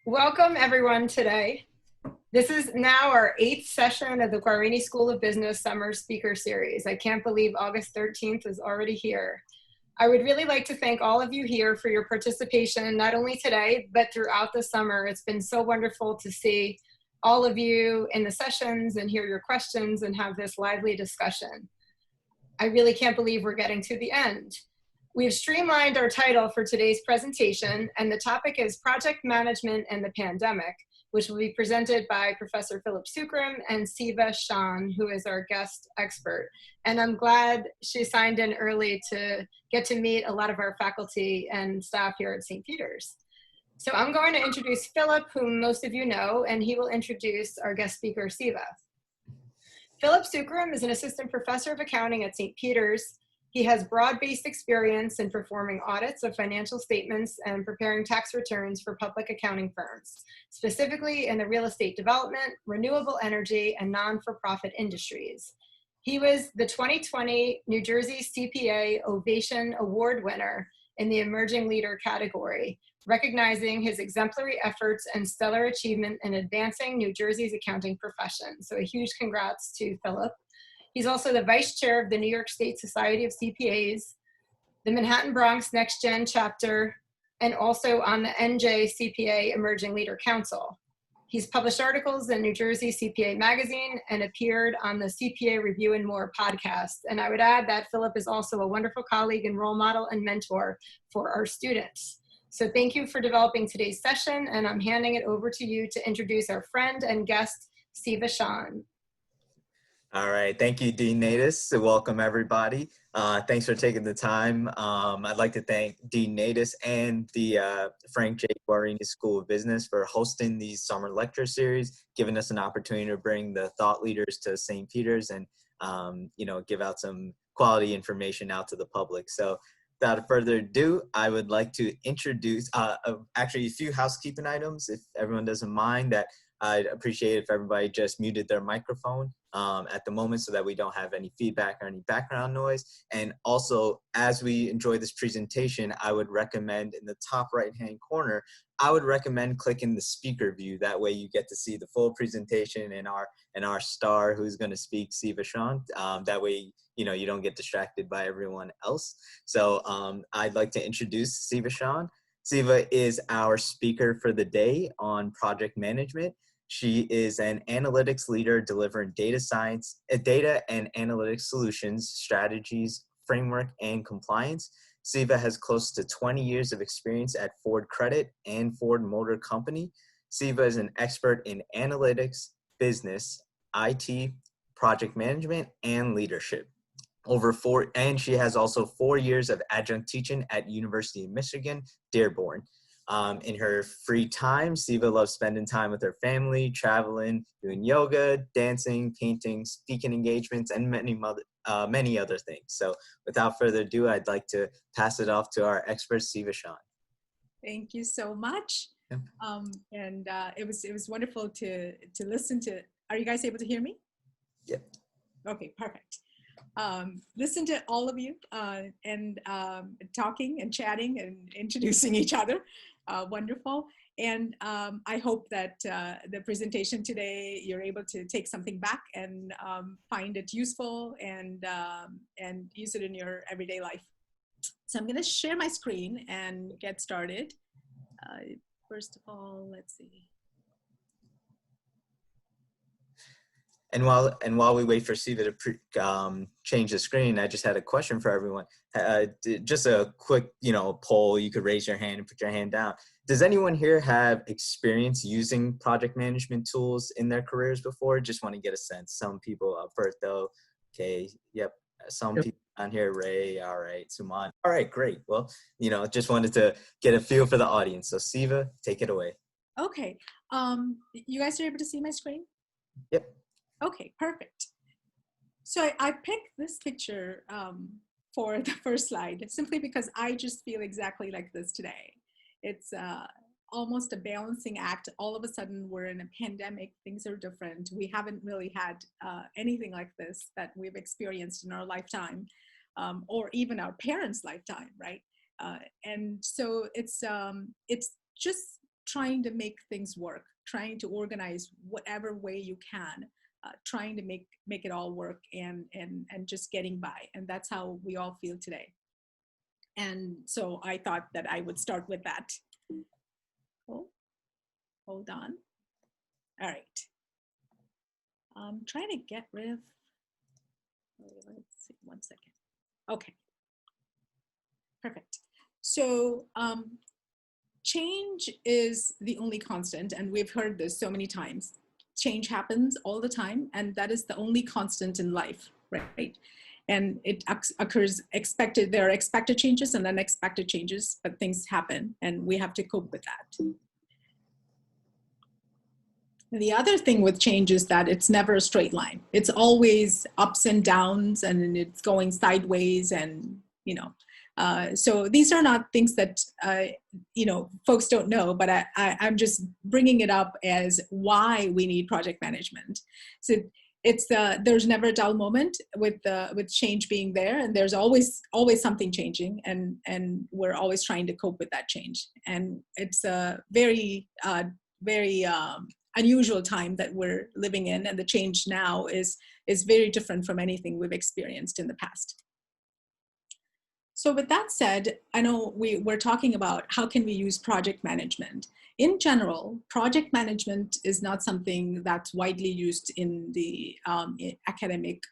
Welcome everyone today. This is now our 8th session of the Guarini School of Business Summer Speaker Series. I can't believe August 13th is already here. I would really like to thank all of you here for your participation, not only today, but throughout the summer. It's been so wonderful to see all of you in the sessions and hear your questions and have this lively discussion. I really can't believe we're getting to the end. We've streamlined our title for today's presentation, and the topic is Project Management and the Pandemic, which will be presented by Professor Philip Sookram and Siva Shan, who is our guest expert. And I'm glad she signed in early to get to meet a lot of our faculty and staff here at St. Peter's. So I'm going to introduce Philip, whom most of you know, and he will introduce our guest speaker, Siva. Philip Sookram is an assistant professor of accounting at St. Peter's. He has broad-based experience in performing audits of financial statements and preparing tax returns for public accounting firms, specifically in the real estate development, renewable energy, and non-for-profit industries. He was the 2020 New Jersey CPA Ovation Award winner in the Emerging Leader category, recognizing his exemplary efforts and stellar achievement in advancing New Jersey's accounting profession. So a huge congrats to Philip. He's also the vice chair of the New York State Society of CPAs, the Manhattan Bronx Next Gen chapter, and also on the NJ CPA Emerging Leader Council. He's published articles in New Jersey CPA Magazine and appeared on the CPA Review and More podcast. And I would add that Philip is also a wonderful colleague and role model and mentor for our students. So thank you for developing today's session, and I'm handing it over to you to introduce our friend and guest, Siva Shan. All right, thank you, Dean Natus. Welcome, everybody. Thanks for taking the time. I'd like to thank Dean Natus and the Frank J. Guarini School of Business for hosting these summer lecture series, giving us an opportunity to bring the thought leaders to St. Peter's and give out some quality information out to the public. So without further ado, I would like to introduce actually a few housekeeping items, if everyone doesn't mind, that I'd appreciate if everybody just muted their microphone at the moment so that we don't have any feedback or any background noise. And also, as we enjoy this presentation, I would recommend in the top right-hand corner, I would recommend clicking the speaker view. That way you get to see the full presentation and our star who's going to speak, Siva Shan. That way, you don't get distracted by everyone else. So I'd like to introduce Siva Shan. Siva is our speaker for the day on project management. She is an analytics leader delivering data and analytics solutions, strategies, framework, and compliance. Siva has close to 20 years of experience at Ford Credit and Ford Motor Company. Siva is an expert in analytics, business, IT, project management, and leadership. And she has also 4 years of adjunct teaching at University of Michigan, Dearborn. In her free time, Siva loves spending time with her family, traveling, doing yoga, dancing, painting, speaking engagements, and many other things. So without further ado, I'd like to pass it off to our expert, Siva Shan. Thank you so much. Yep. It was wonderful to listen to. Are you guys able to hear me? Yep. Okay, perfect. Listen to all of you and talking and chatting and introducing each other. Wonderful. And I hope that the presentation today, you're able to take something back and find it useful and use it in your everyday life. So I'm going to share my screen and get started. First of all, let's see. And while we wait for Siva to change the screen, I just had a question for everyone. Just a quick, poll. You could raise your hand and put your hand down. Does anyone here have experience using project management tools in their careers before? Just want to get a sense. Some people, Bertho, okay, yep. Some people on here, Ray, all right, Suman. All right, great. Well, just wanted to get a feel for the audience. So Siva, take it away. Okay. You guys are able to see my screen? Yep. Okay, perfect. So I picked this picture for the first slide simply because I just feel exactly like this today. It's almost a balancing act. All of a sudden, we're in a pandemic. Things are different. We haven't really had anything like this that we've experienced in our lifetime, or even our parents' lifetime, right? And so it's just trying to make things work, trying to organize whatever way you can, trying to make it all work and just getting by. And that's how we all feel today. And so I thought that I would start with that. Oh, hold on. All right. I'm trying to get rid of, let's see, 1 second. Okay. Perfect. So change is the only constant, and we've heard this so many times. Change happens all the time, and that is the only constant in life, right? And it occurs expected, there are expected changes and unexpected changes, but things happen, and we have to cope with that. And the other thing with change is that it's never a straight line. It's always ups and downs, and it's going sideways, and so these are not things that folks don't know, but I'm just bringing it up as why we need project management. So it's there's never a dull moment with change being there, and there's always something changing, and we're always trying to cope with that change. And it's a very unusual time that we're living in, and the change now is very different from anything we've experienced in the past. So with that said, I know we're talking about how can we use project management. In general, project management is not something that's widely used in the academic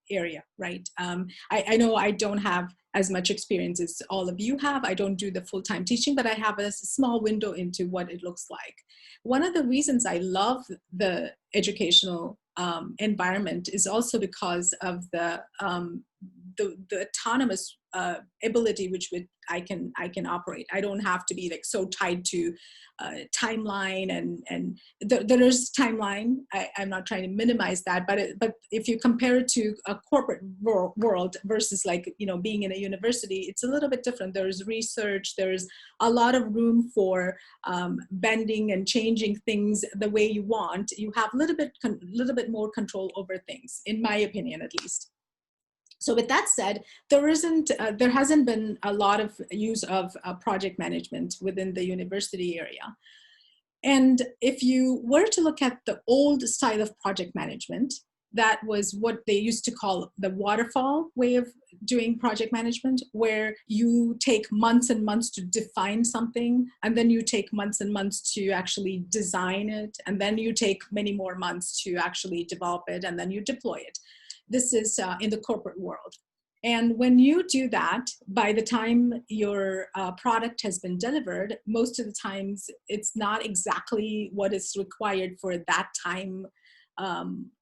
area, right? I know I don't have as much experience as all of you have. I don't do the full-time teaching, but I have a small window into what it looks like. One of the reasons I love the educational environment is also because of the autonomous ability which I can operate. I don't have to be like so tied to timeline, and there is timeline. I'm not trying to minimize that, but if you compare it to a corporate world versus being in a university, it's a little bit different. There's research, there's a lot of room for bending and changing things the way you want. You have a little bit more control over things, in my opinion, at least. So with that said, there hasn't been a lot of use of project management within the university area. And if you were to look at the old style of project management, that was what they used to call the waterfall way of doing project management, where you take months and months to define something, and then you take months and months to actually design it, and then you take many more months to actually develop it, and then you deploy it. This is in the corporate world. And when you do that, by the time your product has been delivered, most of the times it's not exactly what is required for that time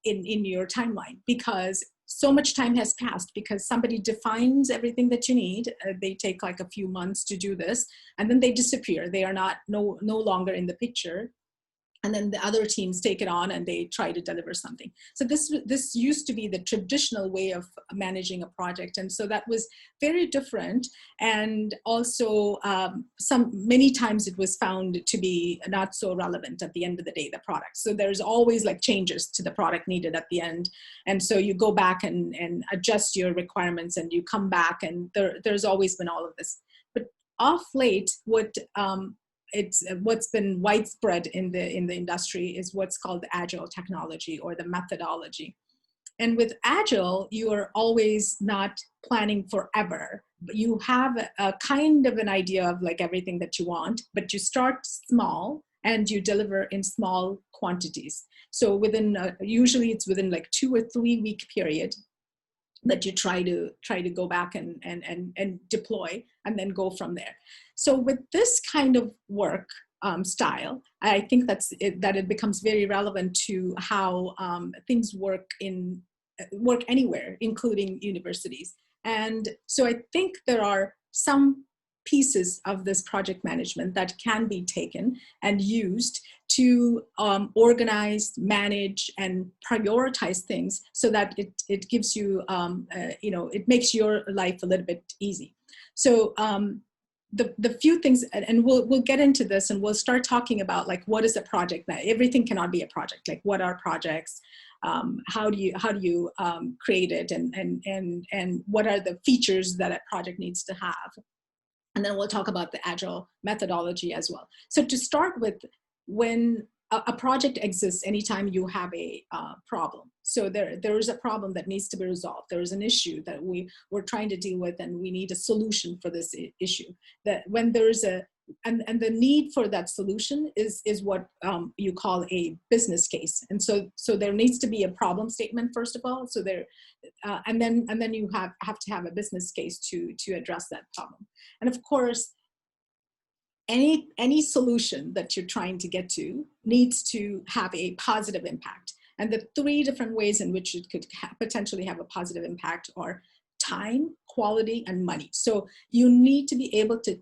in your timeline, because so much time has passed, because somebody defines everything that you need. They take like a few months to do this, and then they disappear. They are no longer in the picture. And then the other teams take it on and they try to deliver something. So this used to be the traditional way of managing a project. And so that was very different. And also many times it was found to be not so relevant at the end of the day, the product. So there's always like changes to the product needed at the end. And so you go back and adjust your requirements, and you come back, and there's always been all of this. But off late, what's been widespread in the industry is what's called the agile technology, or the methodology. And with agile, you are always not planning forever, but you have a kind of an idea of like everything that you want, but you start small and you deliver in small quantities. So usually it's within like 2 or 3 week period that you try to go back and deploy, and then go from there. So with this kind of work style, I think that it becomes very relevant to how things work anywhere, including universities. And so I think there are some pieces of this project management that can be taken and used to organize, manage, and prioritize things, so that it gives you, it makes your life a little bit easy. So the few things, and we'll get into this, and we'll start talking about like, what is a project? Now, everything cannot be a project. Like, what are projects? How do you create it, and what are the features that a project needs to have? And then we'll talk about the agile methodology as well. So to start with, when a project exists anytime you have a problem. So there is a problem that needs to be resolved. There is an issue that we're trying to deal with, and we need a solution for this issue. That when there is and the need for that solution is what you call a business case. And so there needs to be a problem statement, first of all. So there, and then you have to have a business case to address that problem. And of course, any solution that you're trying to get to needs to have a positive impact. And the three different ways in which it could potentially have a positive impact are time, quality, and money. So you need to be able to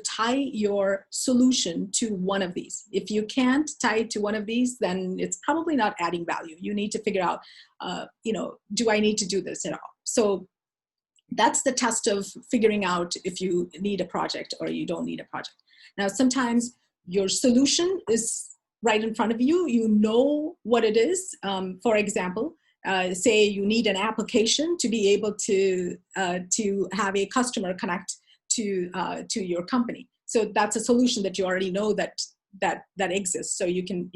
tie your solution to one of these. If you can't tie it to one of these, then it's probably not adding value. You need to figure out, do I need to do this at all? So that's the test of figuring out if you need a project or you don't need a project. Now, sometimes your solution is right in front of you. You know what it is. For example, say you need an application to be able to have a customer connect to your company. So that's a solution that you already know that exists. So you can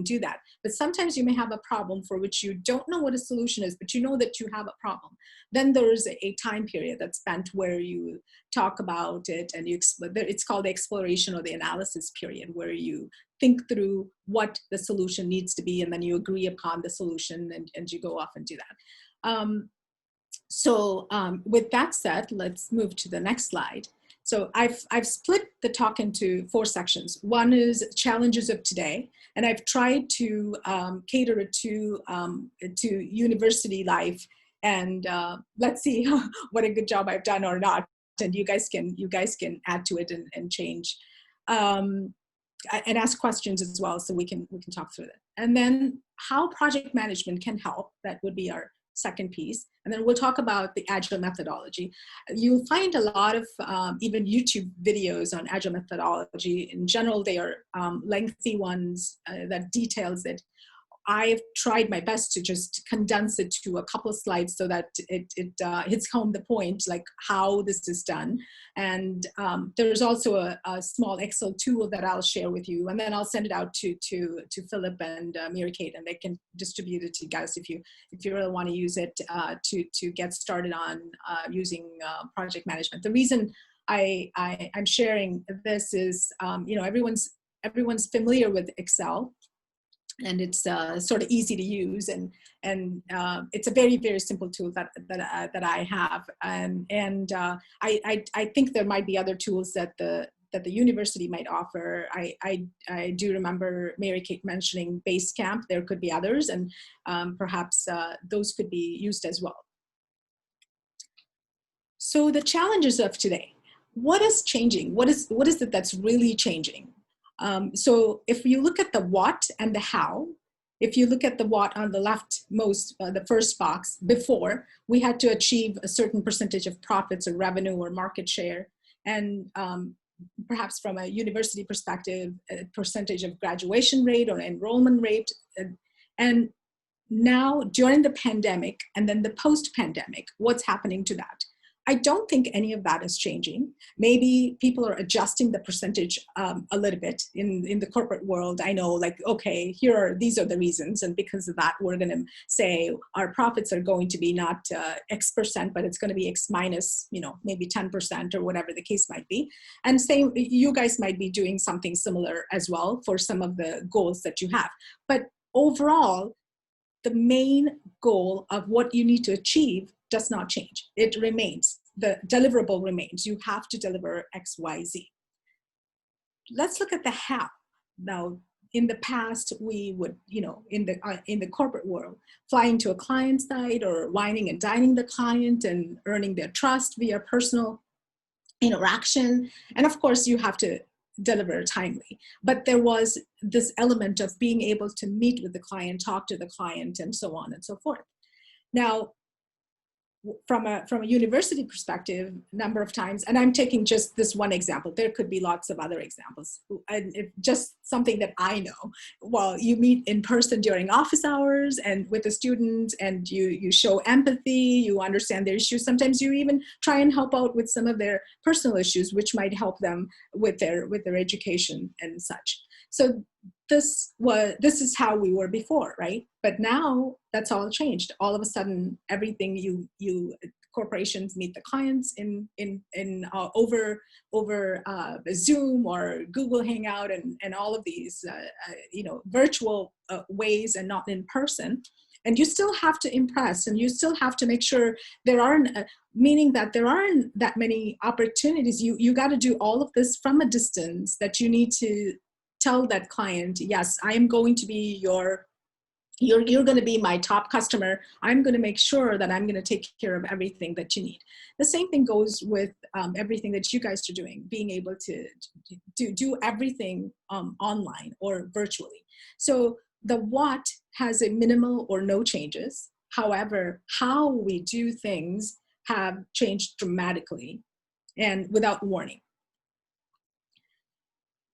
do that. But sometimes you may have a problem for which you don't know what a solution is, but you know that you have a problem. Then there is a time period that's spent where you talk about it, and it's called the exploration or the analysis period, where you think through what the solution needs to be, and then you agree upon the solution, and you go off and do that. With that said, let's move to the next slide. So I've split the talk into 4 sections. One is challenges of today, and I've tried to cater it to university life. And let's see what a good job I've done or not. And you guys can add to it and change, and ask questions as well, so we can talk through that. And then how project management can help. That would be our second piece. And then we'll talk about the agile methodology. You'll find a lot of even YouTube videos on agile methodology. In general, they are lengthy ones that details it. I've tried my best to just condense it to a couple of slides so that it hits home the point, like how this is done. And there's also a small Excel tool that I'll share with you, and then I'll send it out to Philip and Mary Kate, and they can distribute it to you guys if you really want to use it to get started on using project management. The reason I'm sharing this is, everyone's familiar with Excel. And it's sort of easy to use, and it's a very, very simple tool that I have, and I think there might be other tools that the university might offer. I do remember Mary Kate mentioning Basecamp. There could be others, and perhaps those could be used as well. So the challenges of today. What is changing? What is it that's really changing? So if you look at the what and the how, if you look at the what on the leftmost, the first box, before, we had to achieve a certain percentage of profits or revenue or market share. And perhaps from a university perspective, a percentage of graduation rate or enrollment rate. And now during the pandemic and then the post-pandemic, what's happening to that? I don't think any of that is changing. Maybe people are adjusting the percentage a little bit in the corporate world. I know, like, okay, these are the reasons. And because of that, we're going to say our profits are going to be not X percent, but it's going to be X minus, maybe 10% or whatever the case might be. And same, you guys might be doing something similar as well for some of the goals that you have. But overall, the main goal of what you need to achieve does not change. It remains. The deliverable remains. You have to deliver X, Y, Z. Let's look at the how. Now, in the past, we would, in the corporate world, flying to a client site or wining and dining the client and earning their trust via personal interaction. And of course, you have to deliver timely. But there was this element of being able to meet with the client, talk to the client, and so on and so forth. Now, from a university perspective, number of times, and I'm taking just this one example, there could be lots of other examples, and just something that I know. Well, you meet in person during office hours and with the students, and you show empathy, you understand their issues. Sometimes you even try and help out with some of their personal issues, which might help them with their education and such. So this is how we were before, right? But now that's all changed. All of a sudden, everything you corporations meet the clients in over Zoom or Google Hangout and all of these virtual ways, and not in person. And you still have to impress, and you still have to make sure there aren't, meaning that there aren't that many opportunities. You got to do all of this from a distance, that you need to tell that client, yes, I am going to be you're going to be my top customer. I'm going to make sure that I'm going to take care of everything that you need. The same thing goes with everything that you guys are doing, being able to do everything online or virtually. So the what has a minimal or no changes. However, how we do things have changed dramatically and without warning.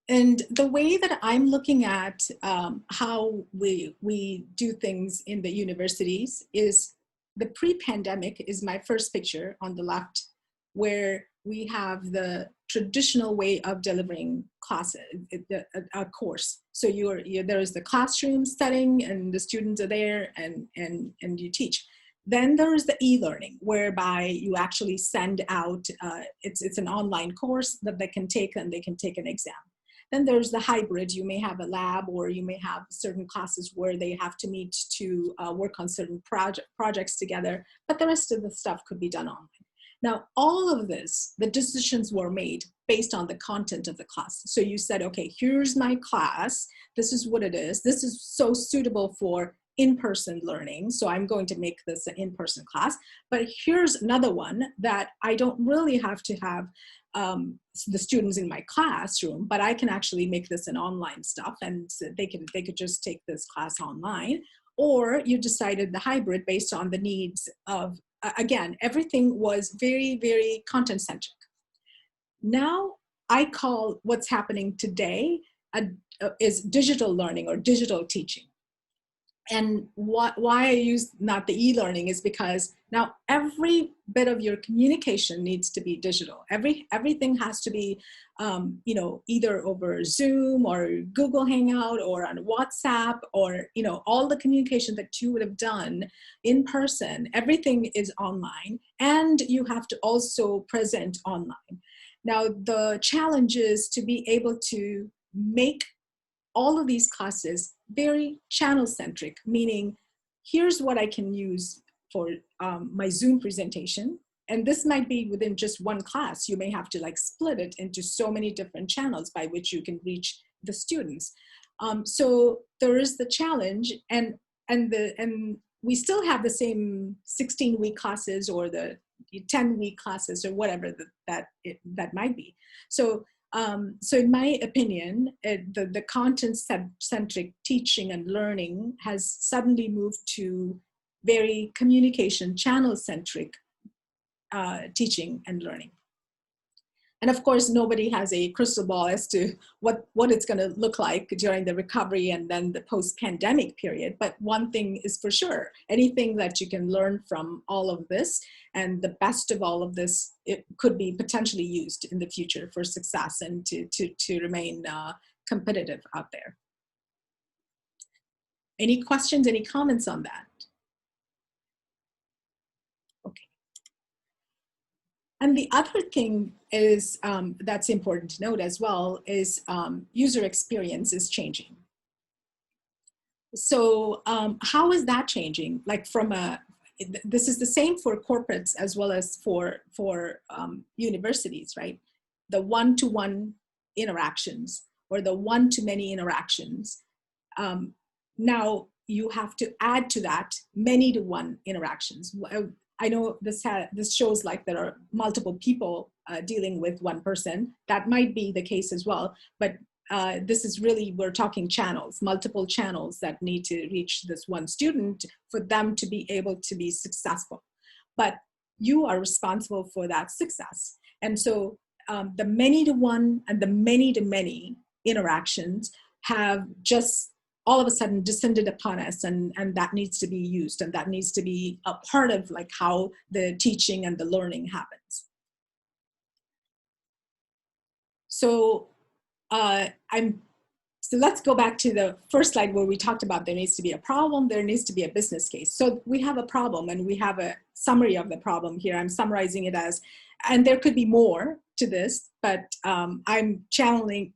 And the way that I'm looking at how we do things in the universities is the pre-pandemic is my first picture on the left, where we have the traditional way of delivering classes, a course. So there is the classroom setting, and the students are there, and you teach. Then there is the e-learning, whereby you actually send out, it's an online course that they can take, and they can take an exam. Then there's the hybrid. You may have a lab, or you may have certain classes where they have to meet to work on certain projects together, but the rest of the stuff could be done online. Now, all of this, the decisions were made based on the content of the class. So you said, okay, here's my class. This is what it is. This is so suitable for in-person learning, so I'm going to make this an in-person class. But here's another one that I don't really have to have the students in my classroom, but I can actually make this an online stuff, and so they could just take this class online. Or you decided the hybrid based on the needs of, again, everything was very, very content-centric. Now I call what's happening today is digital learning or digital teaching. And why I use not the e-learning is because now every bit of your communication needs to be digital. Everything has to be, either over Zoom or Google Hangout or on WhatsApp, or, all the communication that you would have done in person, everything is online, and you have to also present online. Now, the challenge is to be able to make all of these classes very channel-centric, meaning here's what I can use for my Zoom presentation. And this might be within just one class. You may have to split it into so many different channels by which you can reach the students. So there is the challenge, and we still have the same 16-week classes or the 10-week classes or whatever that might be. So in my opinion, the content-centric teaching and learning has suddenly moved to very communication channel-centric teaching and learning. And of course, nobody has a crystal ball as to what it's going to look like during the recovery and then the post-pandemic period. But one thing is for sure, anything that you can learn from all of this, and the best of all of this, it could be potentially used in the future for success and to remain competitive out there. Any questions, any comments on that? Okay. And the other thing is that's important to note as well is user experience is changing. So how is that changing? This is the same for corporates as well as for universities, right? The one-to-one interactions or the one-to-many interactions. Now you have to add to that many-to-one interactions. I know this shows there are multiple people dealing with one person. That might be the case as well, but this is really, we're talking channels, multiple channels that need to reach this one student for them to be able to be successful. But you are responsible for that success. And so the many-to-one and the many-to-many interactions have just all of a sudden descended upon us, and that needs to be used, and that needs to be a part of like how the teaching and the learning happens. So so let's go back to the first slide where we talked about there needs to be a problem, there needs to be a business case. So we have a problem and we have a summary of the problem here. I'm summarizing it as, and there could be more to this, but I'm channeling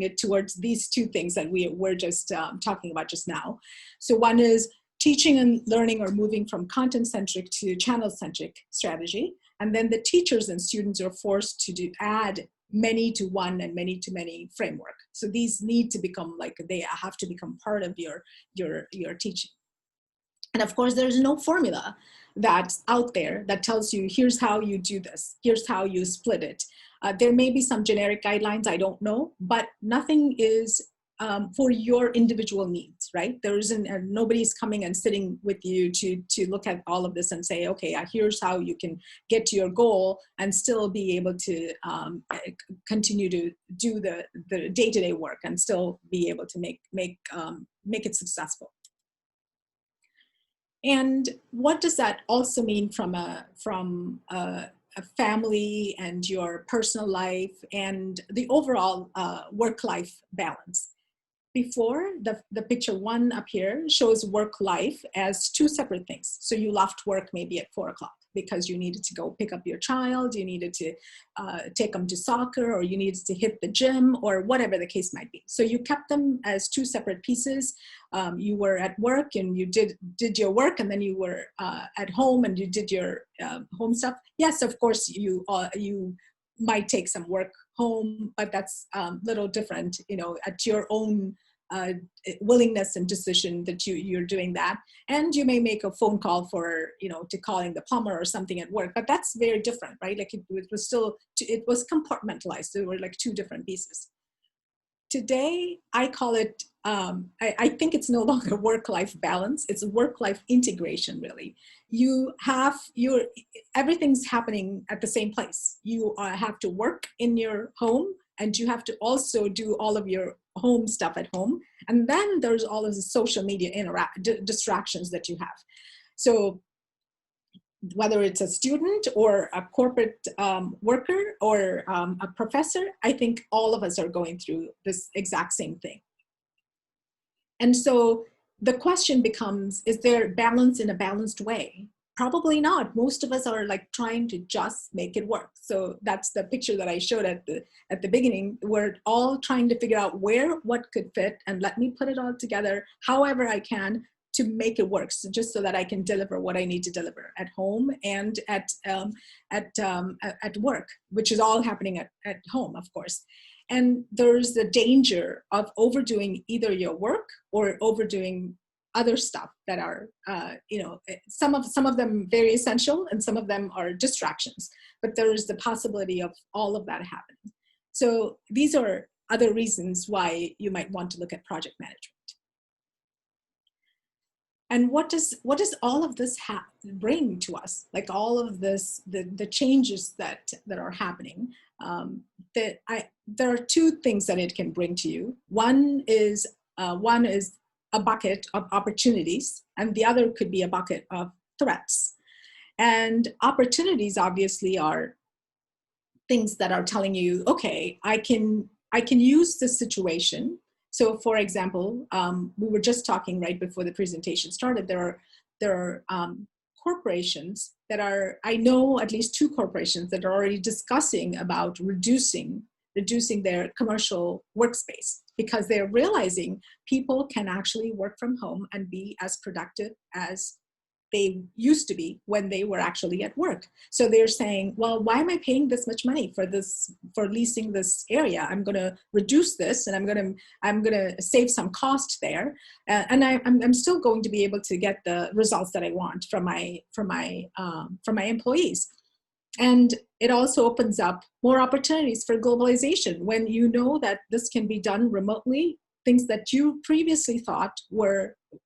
it towards these two things that we were just talking about just now. So one is teaching and learning are moving from content-centric to channel-centric strategy. And then the teachers and students are forced to add many-to-one and many-to-many framework. So these need to become like, they have to become part of your teaching. And of course, there's no formula that's out there that tells you, here's how you do this, here's how you split it. There may be some generic guidelines, I don't know, but nothing is for your individual needs, right? There isn't, nobody's coming and sitting with you to look at all of this and say, okay, here's how you can get to your goal and still be able to continue to do the day-to-day work and still be able to make it successful. And what does that also mean from a family and your personal life and the overall work-life balance? Before, the picture one up here shows work-life as two separate things. So you left work maybe at 4 o'clock because you needed to go pick up your child, you needed to take them to soccer, or you needed to hit the gym, or whatever the case might be. So you kept them as two separate pieces. You were at work and you did your work, and then you were at home and you did your home stuff. Yes, of course, you might take some work home, but that's a little different, you know, at your own willingness and decision that you're doing that. And you may make a phone call for, you know, to calling the plumber or something at work, but that's very different, right? Like it was still, it was compartmentalized. There were like two different pieces. Today, I call it, I think it's no longer work-life balance. It's work-life integration, really. You have everything's happening at the same place. You have to work in your home, and you have to also do all of your home stuff at home. And then there's all of the social media distractions that you have. So whether it's a student or a corporate worker or a professor, I think all of us are going through this exact same thing. And so the question becomes, is there balance in a balanced way? Probably not. Most of us are like trying to just make it work. So that's the picture that I showed at the beginning. We're all trying to figure out what could fit, and let me put it all together however I can to make it work, so just so that I can deliver what I need to deliver at home and at work, which is all happening at home, of course. And there's the danger of overdoing either your work or overdoing other stuff that are, you know, some of them very essential and some of them are distractions, but there is the possibility of all of that happening. So these are other reasons why you might want to look at project management. And what does all of this bring to us? Like all of this, the changes that are happening. There are two things that it can bring to you. One is a bucket of opportunities, and the other could be a bucket of threats. And opportunities obviously are things that are telling you, okay, I can use this situation. So for example, we were just talking right before the presentation started, there are corporations that are, I know at least 2 corporations that are already discussing about reducing their commercial workspace, because they're realizing people can actually work from home and be as productive as they used to be when they were actually at work. So they're saying, well, why am I paying this much money for leasing this area? I'm going to reduce this, and I'm going to save some cost there, and I'm still going to be able to get the results that I want from my employees. And it also opens up more opportunities for globalization when you know that this can be done remotely. Things that you previously thought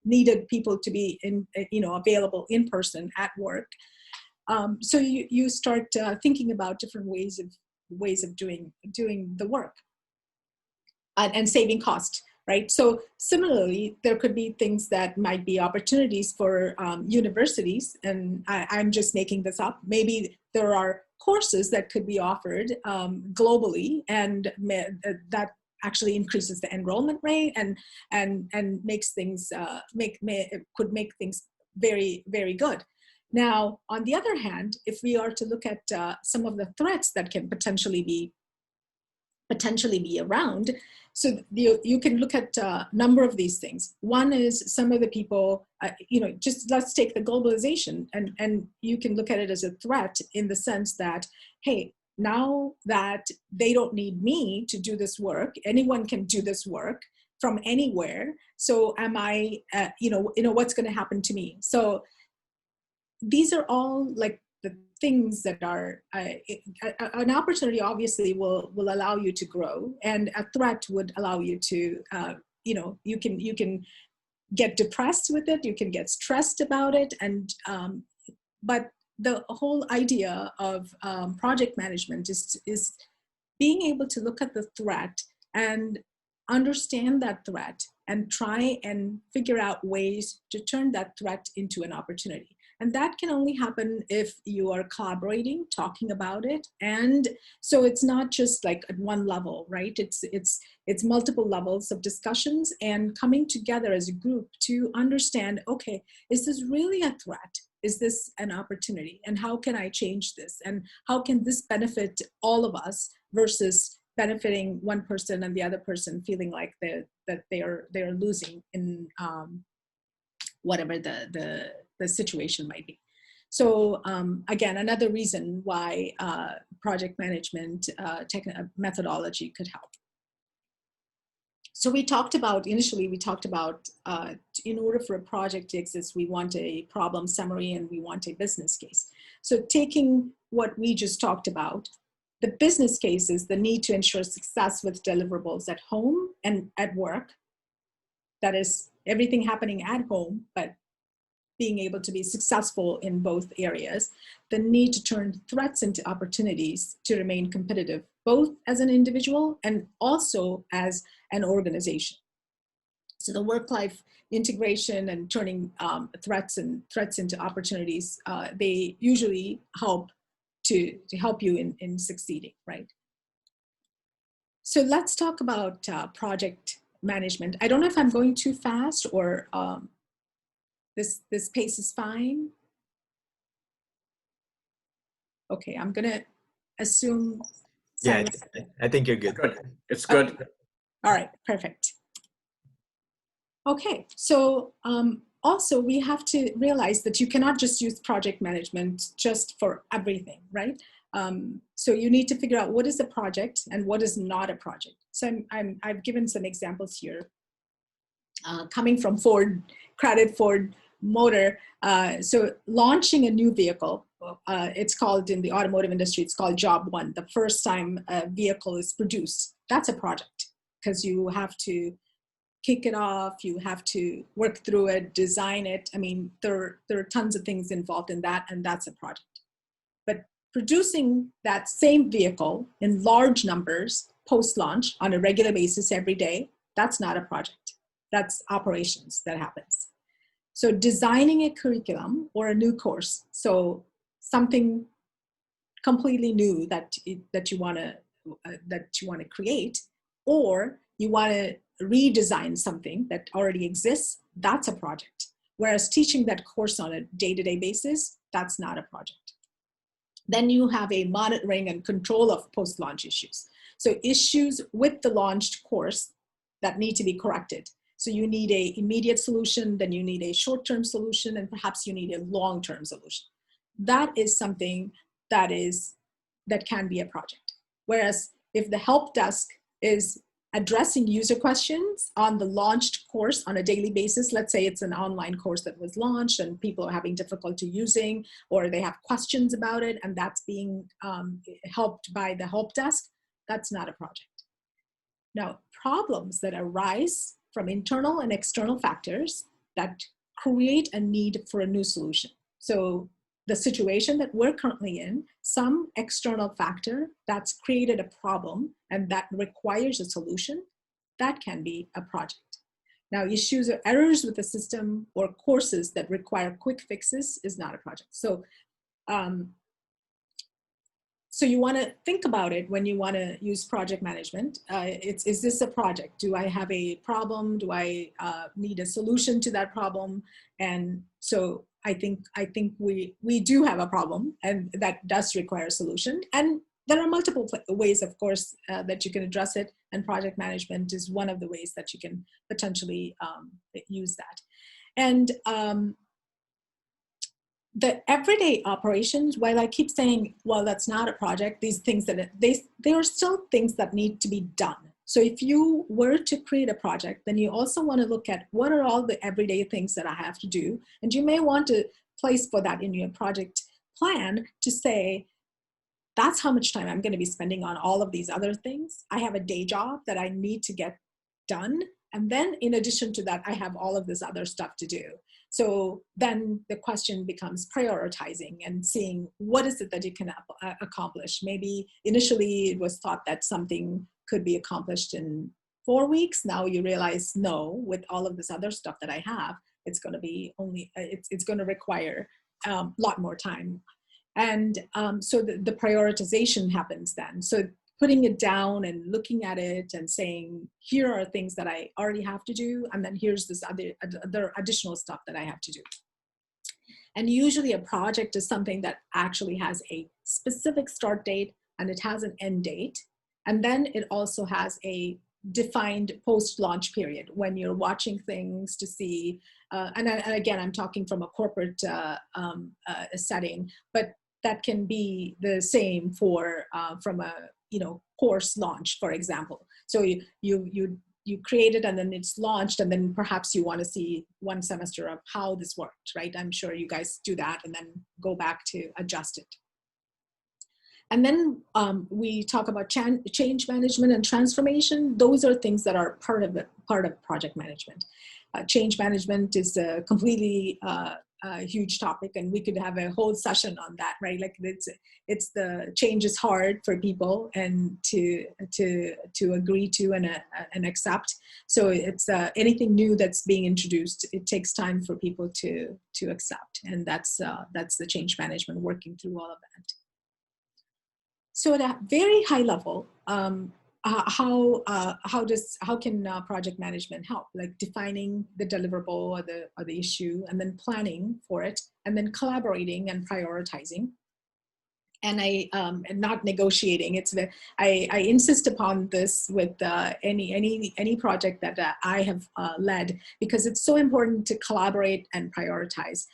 needed people to be available in person at work So you start thinking about different ways of doing the work and saving cost, right? So similarly, there could be things that might be opportunities for universities, and I'm just making this up. Maybe there are courses that could be offered globally, and that actually increases the enrollment rate and makes things could make things very, very good. Now, on the other hand, if we are to look at some of the threats that can potentially be around, so you can look at a number of these things. One is some of the people, just let's take the globalization, and you can look at it as a threat in the sense that, hey, now that they don't need me to do this work, anyone can do this work from anywhere. So am I, what's going to happen to me? So these are all like the things that are an opportunity obviously will allow you to grow, and a threat would allow you to you can get depressed with it, you can get stressed about it, and but the whole idea of project management is being able to look at the threat and understand that threat and try and figure out ways to turn that threat into an opportunity. And that can only happen if you are collaborating, talking about it. And so it's not just like at one level, right? It's multiple levels of discussions and coming together as a group to understand, okay, is this really a threat? Is this an opportunity? And how can I change this? And how can this benefit all of us versus benefiting one person and the other person feeling like they are losing in whatever the situation might be. So again, another reason why project management methodology could help. So initially we talked about in order for a project to exist, we want a problem summary and we want a business case. So taking what we just talked about, the business case is the need to ensure success with deliverables at home and at work. That is everything happening at home, but being able to be successful in both areas. The need to turn threats into opportunities to remain competitive, both as an individual and also as an organization. So the work-life integration and turning threats into opportunities, they usually help to help you in succeeding, right? So let's talk about project management. I don't know if I'm going too fast or this pace is fine. Okay, I'm gonna assume. Yeah, I think you're good. Good. It's good. Okay. All right, perfect. Okay, so also we have to realize that you cannot just use project management just for everything, right? So you need to figure out what is a project and what is not a project. So I've given some examples here. Coming from Ford Motor, so launching a new vehicle, it's called in the automotive industry, it's called job one. The first time a vehicle is produced, that's a project because you have to kick it off, you have to work through it, design it. I mean, there are tons of things involved in that, and that's a project. But producing that same vehicle in large numbers post-launch on a regular basis every day, that's not a project. That's operations that happens. So designing a curriculum or a new course, so something completely new that you want to create, or you want to redesign something that already exists, that's a project. Whereas teaching that course on a day-to-day basis, that's not a project. Then you have a monitoring and control of post-launch issues. So issues with the launched course that need to be corrected. So you need an immediate solution, then you need a short-term solution, and perhaps you need a long-term solution. That is something that can be a project. Whereas if the help desk is addressing user questions on the launched course on a daily basis, let's say it's an online course that was launched and people are having difficulty using, or they have questions about it, and that's being helped by the help desk, that's not a project. Now, problems that arise from internal and external factors that create a need for a new solution. So the situation that we're currently in, some external factor that's created a problem and that requires a solution, that can be a project. Now, issues or errors with the system or courses that require quick fixes is not a project. So, so you want to think about it when you want to use project management. Is this a project? Do I have a problem? Do I need a solution to that problem? And so I think we do have a problem, and that does require a solution. And there are multiple ways, of course, that you can address it. And project management is one of the ways that you can potentially use that. And the everyday operations, while I keep saying, well, that's not a project, these things that they are still things that need to be done. So if you were to create a project, then you also want to look at what are all the everyday things that I have to do. And you may want to place for that in your project plan to say, that's how much time I'm going to be spending on all of these other things. I have a day job that I need to get done. And then in addition to that, I have all of this other stuff to do. So then the question becomes prioritizing and seeing what is it that you can accomplish. Maybe initially it was thought that something could be accomplished in 4 weeks. Now you realize, no, with all of this other stuff that I have, it's going to be it's going to require a lot more time. And so the prioritization happens then. So putting it down and looking at it and saying, here are things that I already have to do, and then here's this other additional stuff that I have to do. And usually a project is something that actually has a specific start date and it has an end date. And then it also has a defined post-launch period when you're watching things to see, and again, I'm talking from a corporate setting, but that can be the same for from a course launch, for example. So you create it and then it's launched, and then perhaps you want to see 1 semester of how this worked, right? I'm sure you guys do that and then go back to adjust it. And then we talk about change management and transformation. Those are things that are part of project management. Change management is a completely huge topic, and we could have a whole session on that, right? Like it's the change is hard for people and to agree to and accept. So it's anything new that's being introduced, it takes time for people to accept, and that's the change management, working through all of that. So at a very high level, how can project management help? Like defining the deliverable or the issue, and then planning for it, and then collaborating and prioritizing, and and not negotiating. I insist upon this with any project that I have led, because it's so important to collaborate and prioritize.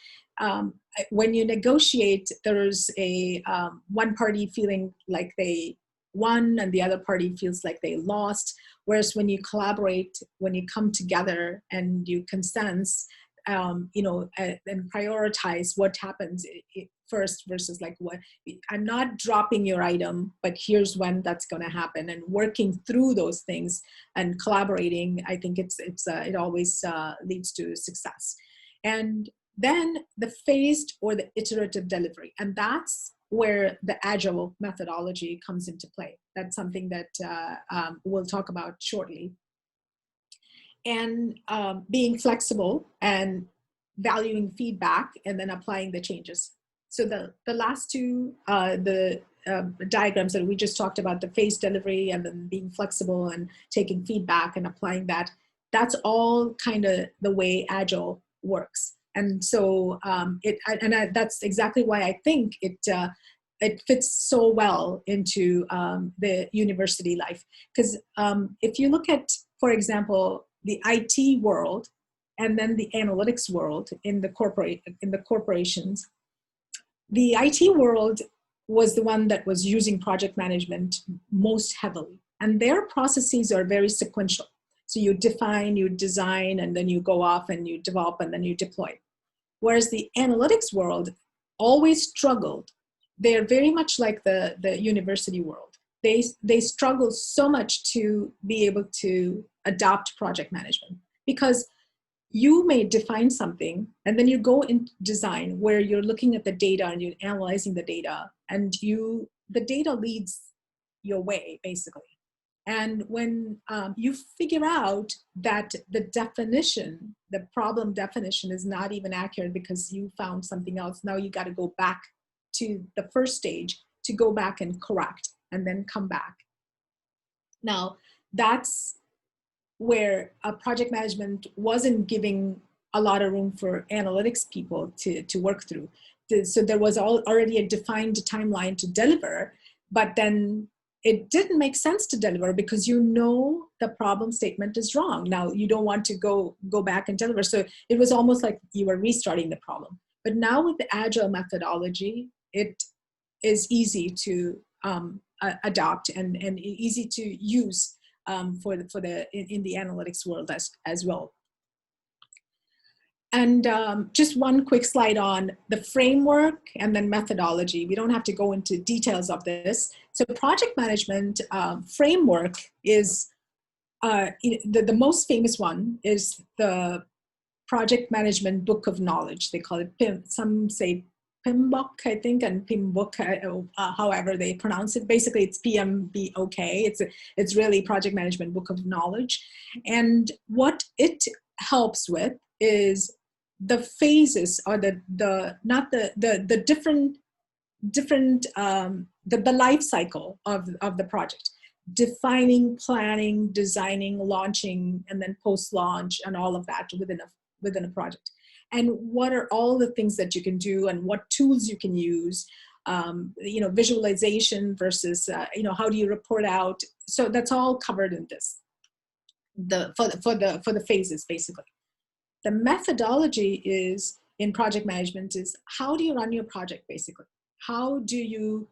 When you negotiate, there's a one party feeling like they won and the other party feels like they lost. Whereas when you collaborate, when you come together and you consensus, and prioritize what happens first versus like what, I'm not dropping your item, but here's when that's going to happen, and working through those things and collaborating, I think it always leads to success. And then the phased or the iterative delivery, and that's where the agile methodology comes into play. That's something that we'll talk about shortly. And being flexible and valuing feedback, and then applying the changes. So the last two, diagrams that we just talked about, the phased delivery and then being flexible and taking feedback and applying that, that's all kind of the way agile works. And so that's exactly why I think it fits so well into the university life. Because if you look at, for example, the IT world and then the analytics world in the corporations, the IT world was the one that was using project management most heavily, and their processes are very sequential. So you define, you design, and then you go off and you develop, and then you deploy. Whereas the analytics world always struggled. They're very much like the university world. They struggle so much to be able to adopt project management, because you may define something, and then you go into design where you're looking at the data and you're analyzing the data, and the data leads your way, basically. And when you figure out that the definition, the problem definition is not even accurate because you found something else, now you got to go back to the first stage to go back and correct and then come back. Now, that's where project management wasn't giving a lot of room for analytics people to work through. So there was already a defined timeline to deliver, but then it didn't make sense to deliver because you know the problem statement is wrong. Now you don't want to go back and deliver. So it was almost like you were restarting the problem. But now with the agile methodology, it is easy to adopt and easy to use in the analytics world as well. And just one quick slide on the framework and then methodology. We don't have to go into details of this. So project management framework is, the most famous one is the Project Management Book of Knowledge. They call it PIM, some say PMBOK, I think, and PMBOK, however they pronounce it. Basically, it's PMBOK. It's really Project Management Book of Knowledge. And what it helps with is the phases, or the life cycle of the project, defining, planning, designing, launching, and then post-launch, and all of that within a project. And what are all the things that you can do, and what tools you can use, visualization versus, how do you report out? So that's all covered in this, for the phases, basically. The methodology is in project management is how do you run your project, basically? How do you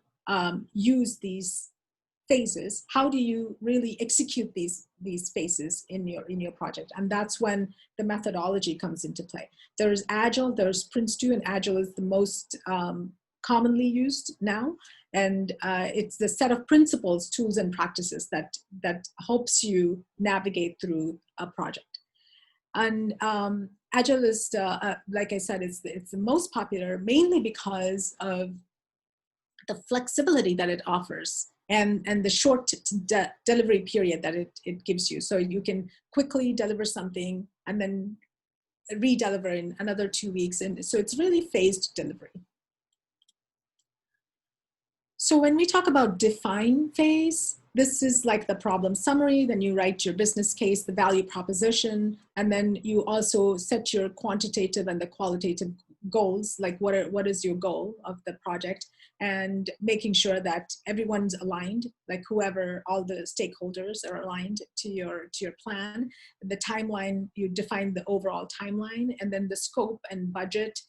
use these phases? How do you really execute these phases in your project? And that's when the methodology comes into play. There's Agile, there's Prince2, and Agile is the most commonly used now. And it's the set of principles, tools, and practices that helps you navigate through a project. And Agile is, like I said, it's the most popular, mainly because of the flexibility that it offers and the short delivery period that it gives you. So you can quickly deliver something and then re-deliver in another 2 weeks. And so it's really phased delivery. So when we talk about define phase, this is like the problem summary, then you write your business case, the value proposition, and then you also set your quantitative and the qualitative goals, like what is your goal of the project, and making sure that everyone's aligned, like all the stakeholders are aligned to your plan. The timeline, you define the overall timeline, and then the scope and budget,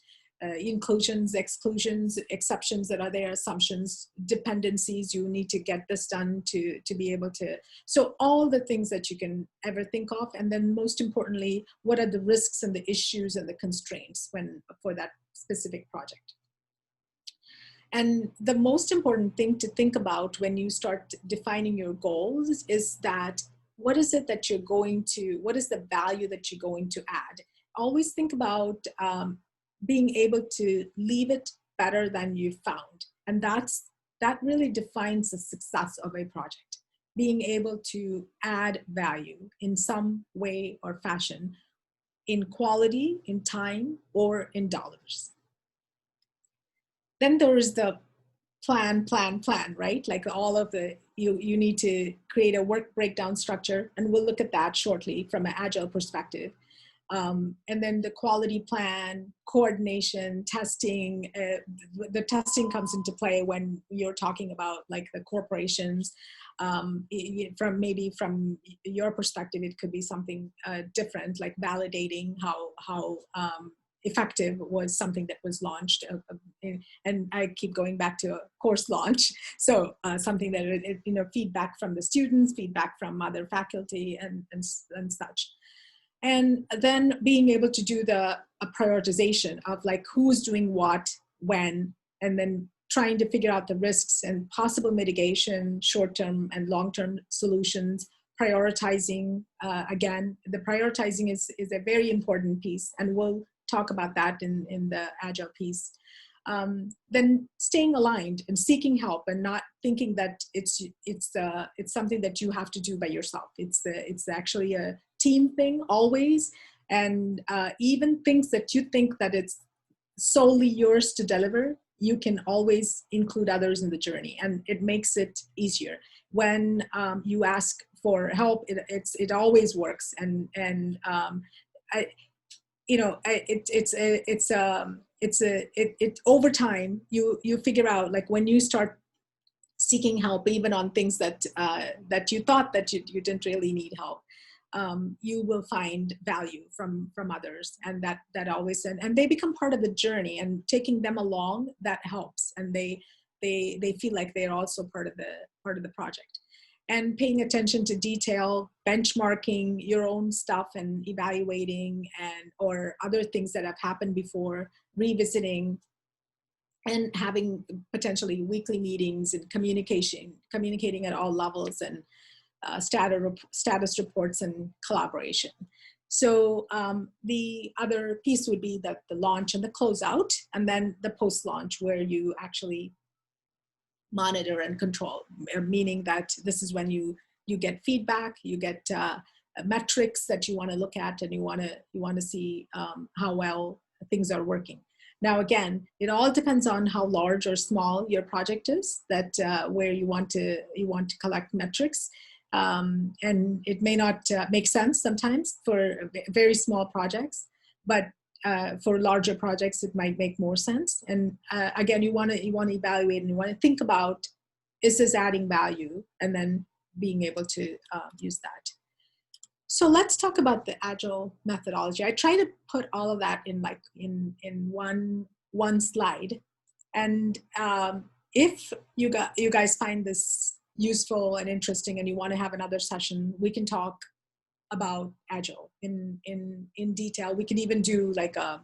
inclusions, exclusions, exceptions that are there, assumptions, dependencies, you need to get this done to be able to, so all the things that you can ever think of. And then most importantly, what are the risks and the issues and the constraints for that specific project. And the most important thing to think about when you start defining your goals is that what is it that you're going to, what is the value that you're going to add? Always think about being able to leave it better than you found. And that really defines the success of a project. Being able to add value in some way or fashion, in quality, in time, or in dollars. Then there is the plan, right? Like all of you need to create a work breakdown structure, and we'll look at that shortly from an Agile perspective. And then the quality plan, coordination, testing. The testing comes into play when you're talking about like the corporations. From your perspective, it could be something different, like validating how effective was something that was launched. And I keep going back to a course launch. So something that, feedback from the students, feedback from other faculty and such. And then being able to do a prioritization of like who's doing what, when, and then trying to figure out the risks and possible mitigation, short-term and long-term solutions, prioritizing. Again, the prioritizing is a very important piece, and we'll talk about that in the Agile piece. Then staying aligned and seeking help, and not thinking that it's something that you have to do by yourself. It's actually a team thing always, and even things that you think that it's solely yours to deliver, you can always include others in the journey, and it makes it easier. When you ask for help, it always works, and over time you figure out, like when you start seeking help, even on things that you thought that you didn't really need help, you will find value from others, and that always, and they become part of the journey, and taking them along, that helps, and they feel like they're also part of the project. And paying attention to detail, benchmarking your own stuff and evaluating, or other things that have happened before, revisiting, and having potentially weekly meetings and communicating at all levels, and status reports and collaboration. So the other piece would be the launch and the closeout, and then the post-launch, where you actually monitor and control, meaning that this is when you get feedback, you get metrics that you want to look at, and you want to see how well things are working. Now, again, it all depends on how large or small your project is, that where you want to collect metrics, and it may not make sense sometimes for very small projects, but for larger projects, it might make more sense. And again, you want to evaluate, and you want to think about, is this adding value, and then being able to use that. So let's talk about the Agile methodology. I try to put all of that in one slide. And if you guys find this useful and interesting, and you want to have another session, we can talk about Agile in detail. We can even do like a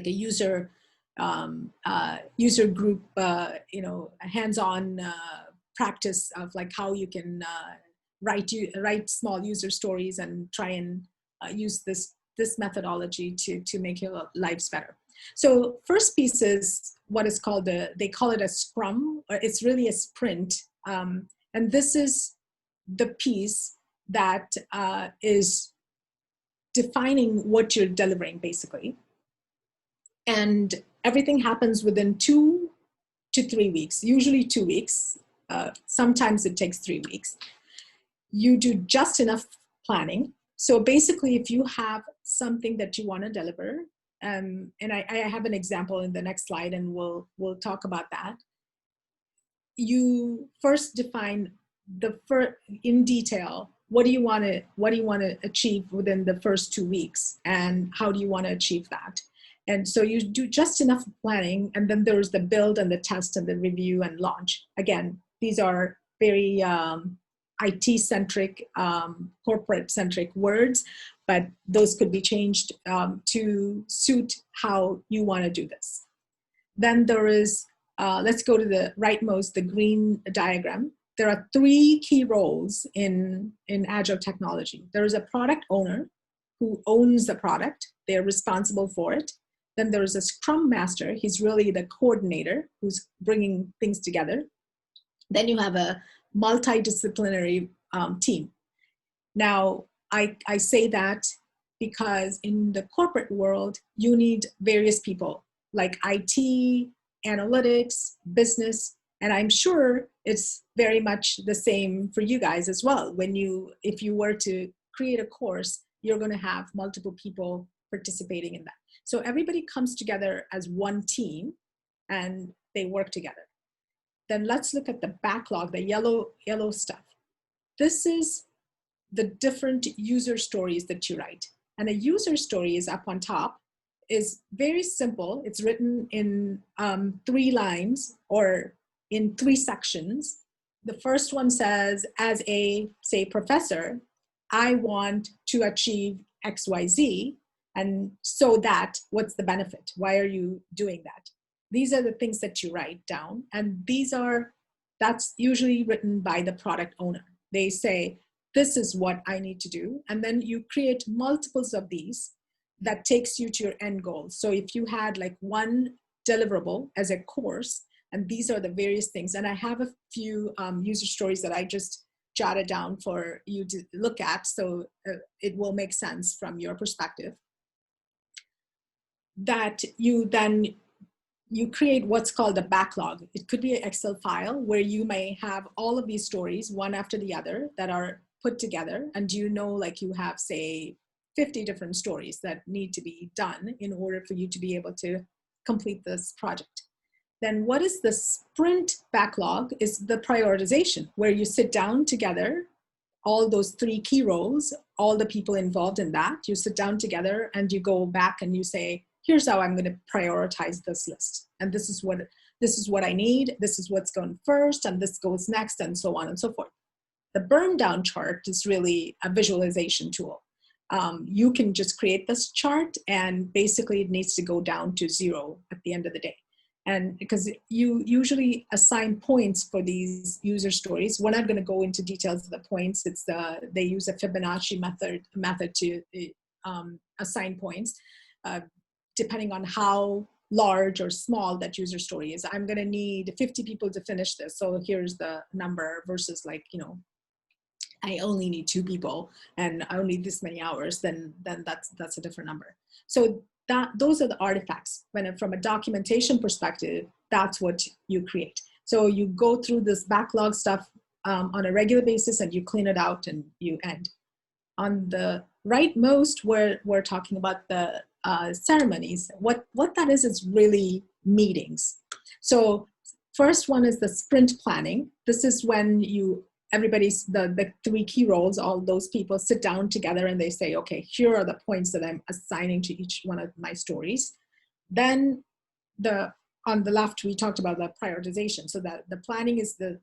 user group, hands-on practice of like how you can write small user stories, and try and use this methodology to make your lives better. So first piece is what is called they call it a scrum, or it's really a sprint, and this is the piece that is defining what you're delivering, basically. And everything happens within 2 to 3 weeks, usually 2 weeks. Sometimes it takes 3 weeks. You do just enough planning. So basically, if you have something that you want to deliver, and I have an example in the next slide, and we'll talk about that. You first define in detail, what do you want to achieve within the first 2 weeks, and how do you want to achieve that? And so you do just enough planning, and then there's the build and the test and the review and launch. Again, these are very IT-centric, corporate-centric words, but those could be changed to suit how you want to do this. Then there is, let's go to the rightmost, the green diagram. There are 3 key roles in Agile technology. There is a product owner who owns the product. They're responsible for it. Then there's a Scrum Master. He's really the coordinator who's bringing things together. Then you have a multidisciplinary team. Now, I say that because in the corporate world, you need various people like IT, analytics, business, and I'm sure it's very much the same for you guys as well. If you were to create a course, you're going to have multiple people participating in that. So everybody comes together as one team, and they work together. Then let's look at the backlog, the yellow stuff. This is the different user stories that you write. And a user story is up on top, is very simple. It's written in 3 lines or in 3 sections. The first one says, as a, say, professor, I want to achieve XYZ. And so that, what's the benefit? Why are you doing that? These are the things that you write down. And that's usually written by the product owner. They say, this is what I need to do. And then you create multiples of these that takes you to your end goal. So if you had like one deliverable as a course, and these are the various things, and I have a few user stories that I just jotted down for you to look at, so it will make sense from your perspective, that you create what's called a backlog. It could be an Excel file where you may have all of these stories one after the other that are put together, and you know, like you have, say, 50 different stories that need to be done in order for you to be able to complete this project. Then what is the sprint backlog is the prioritization, where you sit down together, all those 3 key roles, all the people involved in that, you sit down together and you go back and you say, here's how I'm going to prioritize this list. And this is what I need. This is what's going first, and this goes next, and so on and so forth. The burn down chart is really a visualization tool. You can just create this chart, and basically it needs to go down to 0 at the end of the day. And because you usually assign points for these user stories, we're not going to go into details of the points. They use a Fibonacci method to assign points, depending on how large or small that user story is. I'm going to need 50 people to finish this, so here's the number, versus like, you know, I only need 2 people and I only need this many hours, then that's a different number. So those are the artifacts. From a documentation perspective, that's what you create. So you go through this backlog stuff on a regular basis, and you clean it out and you end. On the rightmost, we're talking about the ceremonies. What that is really meetings. So first one is the sprint planning. This is when everybody's the 3 key roles, all those people sit down together and they say, okay, here are the points that I'm assigning to each one of my stories. Then on the left, we talked about the prioritization. So that the planning is the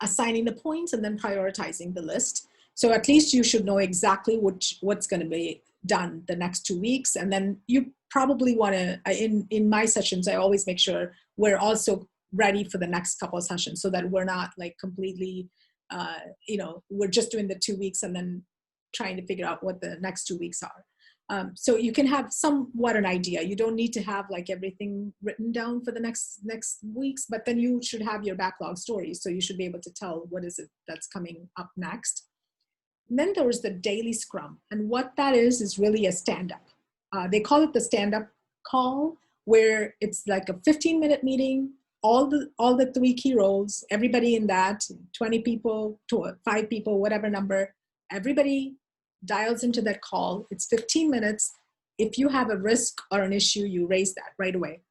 assigning the points and then prioritizing the list. So at least you should know exactly what's going to be done the next 2 weeks. And then you probably want to, in my sessions, I always make sure we're also ready for the next couple of sessions, so that we're not like completely, we're just doing the 2 weeks and then trying to figure out what the next 2 weeks are. So you can have somewhat an idea. You don't need to have like everything written down for the next weeks, but then you should have your backlog stories. So you should be able to tell what is it that's coming up next. And then there was the daily scrum. And what that is really a stand-up. They call it the stand-up call, where it's like a 15-minute meeting, all the 3 key roles, everybody in that, 20 people, 5 people, whatever number, everybody dials into that call. It's 15 minutes. If you have a risk or an issue, you raise that right away.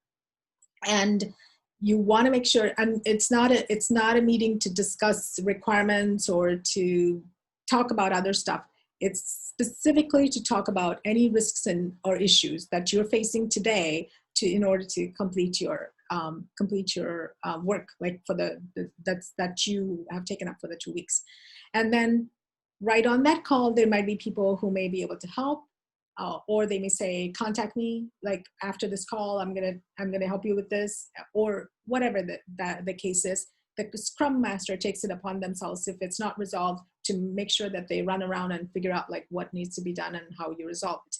And you want to make sure, and it's not a meeting to discuss requirements or to talk about other stuff. It's specifically to talk about any risks or issues that you're facing today in order to complete your work, like for that you have taken up for the 2 weeks. And then right on that call, there might be people who may be able to help, or they may say, contact me, like after this call, I'm gonna help you with this, or whatever the case is. The Scrum Master takes it upon themselves, if it's not resolved, to make sure that they run around and figure out like what needs to be done and how you resolve it.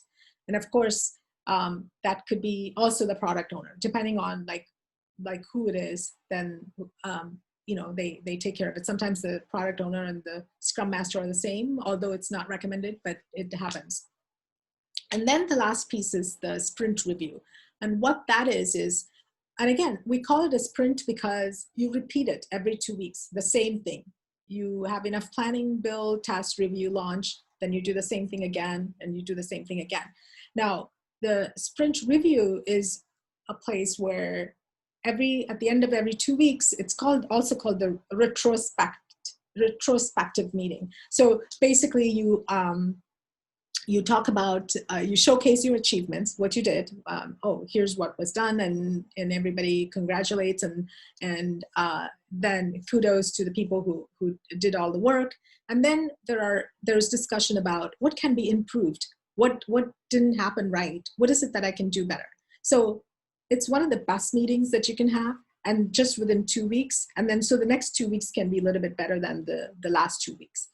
And of course, that could be also the product owner, depending on like who it is. Then they take care of it. Sometimes the product owner and the Scrum Master are the same, although it's not recommended, but it happens. And then the last piece is the sprint review. And what that is, and again, we call it a sprint because you repeat it every 2 weeks, the same thing. You have enough planning, build, test, review, launch, then you do the same thing again, and you do the same thing again. Now, the sprint review is a place where at the end of every 2 weeks, it's also called the retrospective meeting. So basically you talk about, you showcase your achievements, what you did. Here's what was done, and everybody congratulates, and then kudos to the people who did all the work. And then there's discussion about what can be improved, what didn't happen right, what is it that I can do better. So it's one of the best meetings that you can have. and just within 2 weeks. And then so the next 2 weeks can be a little bit better than the last 2 weeks.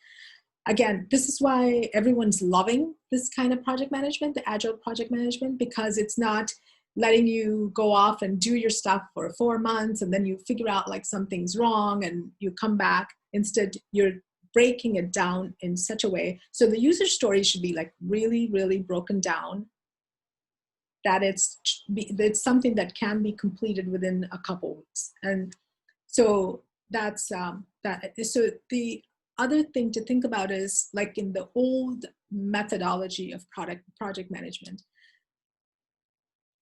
Again, this is why everyone's loving this kind of project management, the agile project management, because it's not letting you go off and do your stuff for 4 months and then you figure out like something's wrong and you come back. Instead, you're breaking it down in such a way. So the user story should be like really, really broken down, that it's something that can be completed within a couple weeks. And so that's that. So the other thing to think about is like in the old methodology of project management,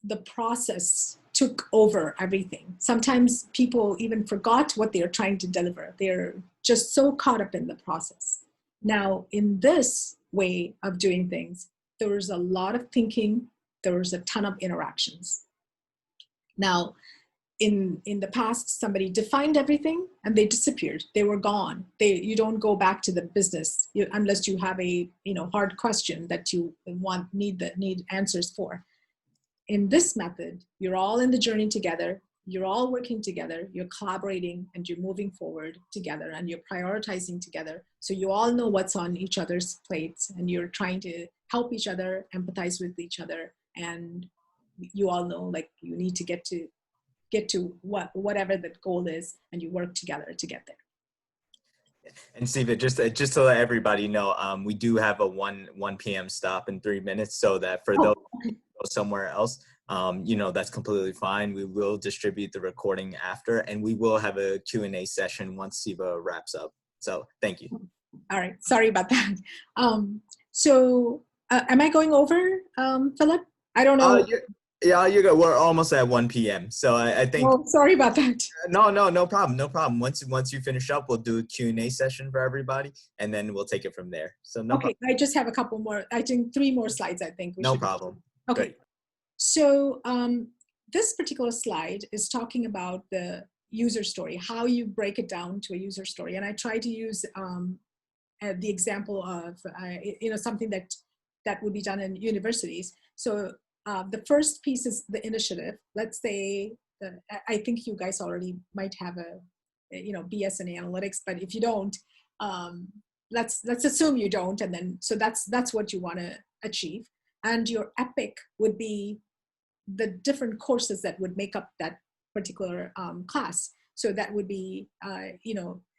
the process took over everything. Sometimes people even forgot what they are trying to deliver. They're just so caught up in the process. Now, in this way of doing things, there was a lot of thinking, there was a ton of interactions. Now, in the past, somebody defined everything and they disappeared. They were gone. You don't go back to the business unless you have a hard question that you need answers for. In this method, you're all in the journey together, you're all working together, you're collaborating, and you're moving forward together, and you're prioritizing together. So you all know what's on each other's plates, and you're trying to help each other, empathize with each other, and you all know like you need to get to whatever the goal is, and you work together to get there. And Siva, just to let everybody know, we do have a 1 p.m. stop in 3 minutes, so that for those who go somewhere else, that's completely fine. We will distribute the recording after, and we will have a Q&A session once Siva wraps up. So thank you. All right, sorry about that. So am I going over, Philip? I don't know. Yeah, you're good. We're almost at 1 p.m. So I think. Oh, sorry about that. No problem. Once you finish up, we'll do a Q&A session for everybody, and then we'll take it from there. So no problem. I just have a couple more. I think 3 more slides. I think no problem. Okay. Great. So this particular slide is talking about the user story, how you break it down to a user story, and I try to use the example of something that would be done in universities. So the first piece is the initiative. Let's say, I think you guys already might have a BS in analytics, but if you don't, let's assume you don't, and then so that's what you want to achieve. And your epic would be the different courses that would make up that particular class. So that would be,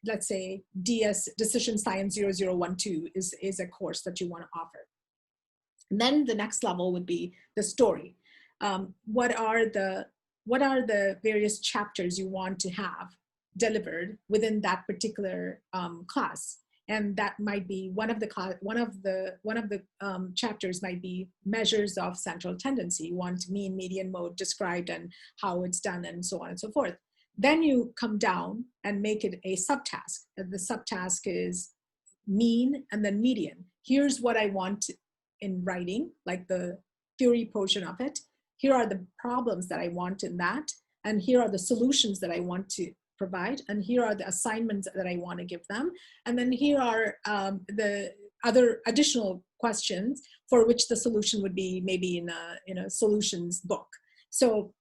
let's say DS Decision Science 0012 is a course that you want to offer. And then the next level would be the story. What are the various chapters you want to have delivered within that particular class? And that might be one of the chapters might be measures of central tendency. You want mean, median, mode described and how it's done and so on and so forth. Then you come down and make it a subtask. And the subtask is mean and then median. Here's what I want in writing, like the theory portion of it. Here are the problems that I want in that. And here are the solutions that I want to provide. And here are the assignments that I want to give them. And then here are the other additional questions for which the solution would be maybe in a solutions book. So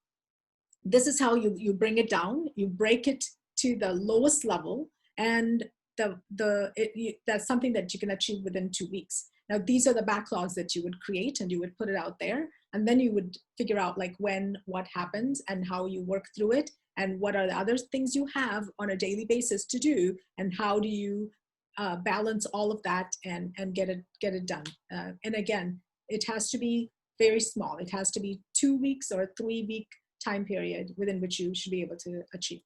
this is how you bring it down. You break it to the lowest level, and that's something that you can achieve within 2 weeks. Now, these are the backlogs that you would create, and you would put it out there, and then you would figure out like what happens and how you work through it, and what are the other things you have on a daily basis to do, and how do you balance all of that and get it done. And again, it has to be very small. It has to be 2 weeks or a 3-week time period within which you should be able to achieve.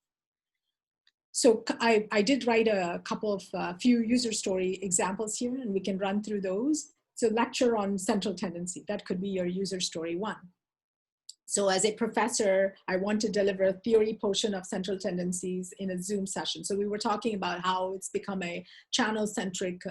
So I did write a couple of few user story examples here, and we can run through those. So lecture on central tendency, that could be your user story 1. So as a professor, I want to deliver a theory portion of central tendencies in a Zoom session. So we were talking about how it's become a channel-centric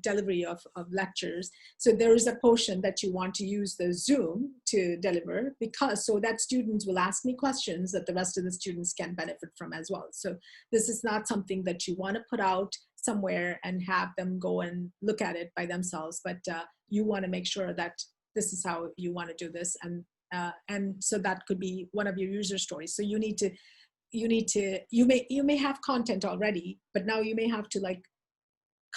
delivery of lectures. So there is a portion that you want to use the Zoom to deliver, so that students will ask me questions that the rest of the students can benefit from as well. So this is not something that you want to put out somewhere and have them go and look at it by themselves, but you want to make sure that this is how you want to do this, and and so that could be one of your user stories. So you may have content already, but now you may have to like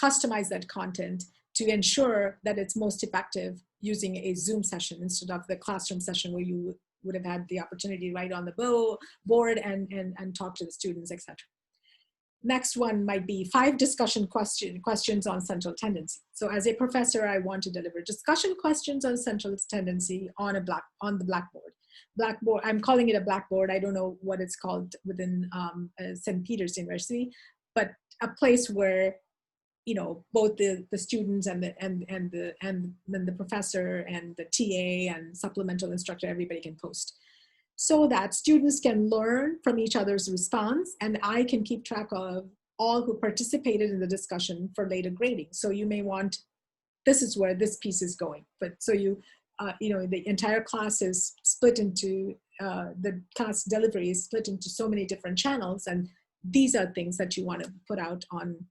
customize that content to ensure that it's most effective using a Zoom session instead of the classroom session where you would have had the opportunity to write on the board and talk to the students, etc. Next one might be 5 discussion questions on central tendency. So as a professor, I want to deliver discussion questions on central tendency on the Blackboard. Blackboard, I'm calling it a Blackboard. I don't know what it's called within St. Peter's University, but a place where both the students and then the professor and the TA and supplemental instructor, everybody can post, so that students can learn from each other's response, and I can keep track of all who participated in the discussion for later grading. So you may want, this is where this piece is going, but so the entire class is split into, the class delivery is split into so many different channels, and these are things that you want to put out on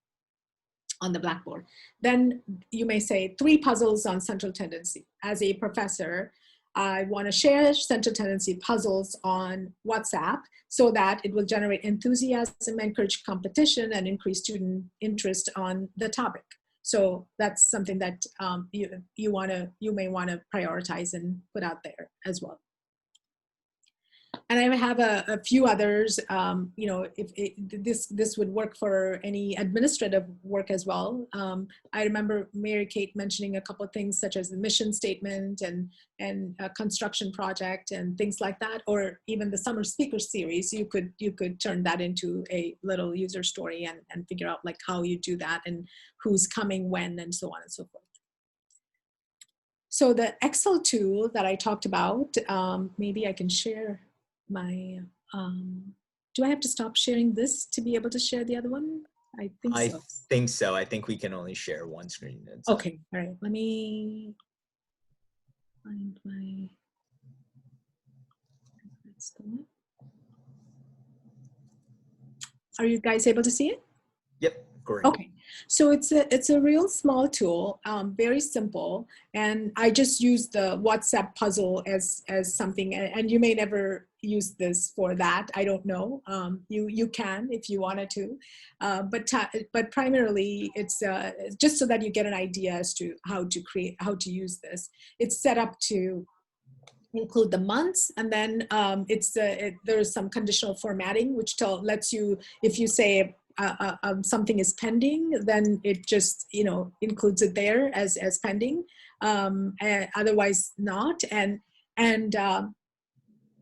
the Blackboard. Then you may say 3 puzzles on central tendency. As a professor, I want to share central tendency puzzles on WhatsApp so that it will generate enthusiasm, encourage competition, and increase student interest on the topic. So that's something that you may want to prioritize and put out there as well. And I have a few others, if this would work for any administrative work as well. I remember Mary Kate mentioning a couple of things such as the mission statement and a construction project and things like that, or even the summer speaker series. You could turn that into a little user story and figure out like how you do that and who's coming when and so on and so forth. So the Excel tool that I talked about, maybe I can share my, do I have to stop sharing this to be able to share the other one? I think so. I think we can only share one screen. Okay, all right. Let me find my, that's the one. Are you guys able to see it? Yep, great. Okay, so it's a real small tool, very simple, and I just use the WhatsApp puzzle as something, and you may never use this for that. I don't know. You can if you wanted to, but primarily it's just so that you get an idea as to how to use this. It's set up to include the months, and then there's some conditional formatting which lets you, if you say something is pending, then it just includes it there as pending, otherwise not, and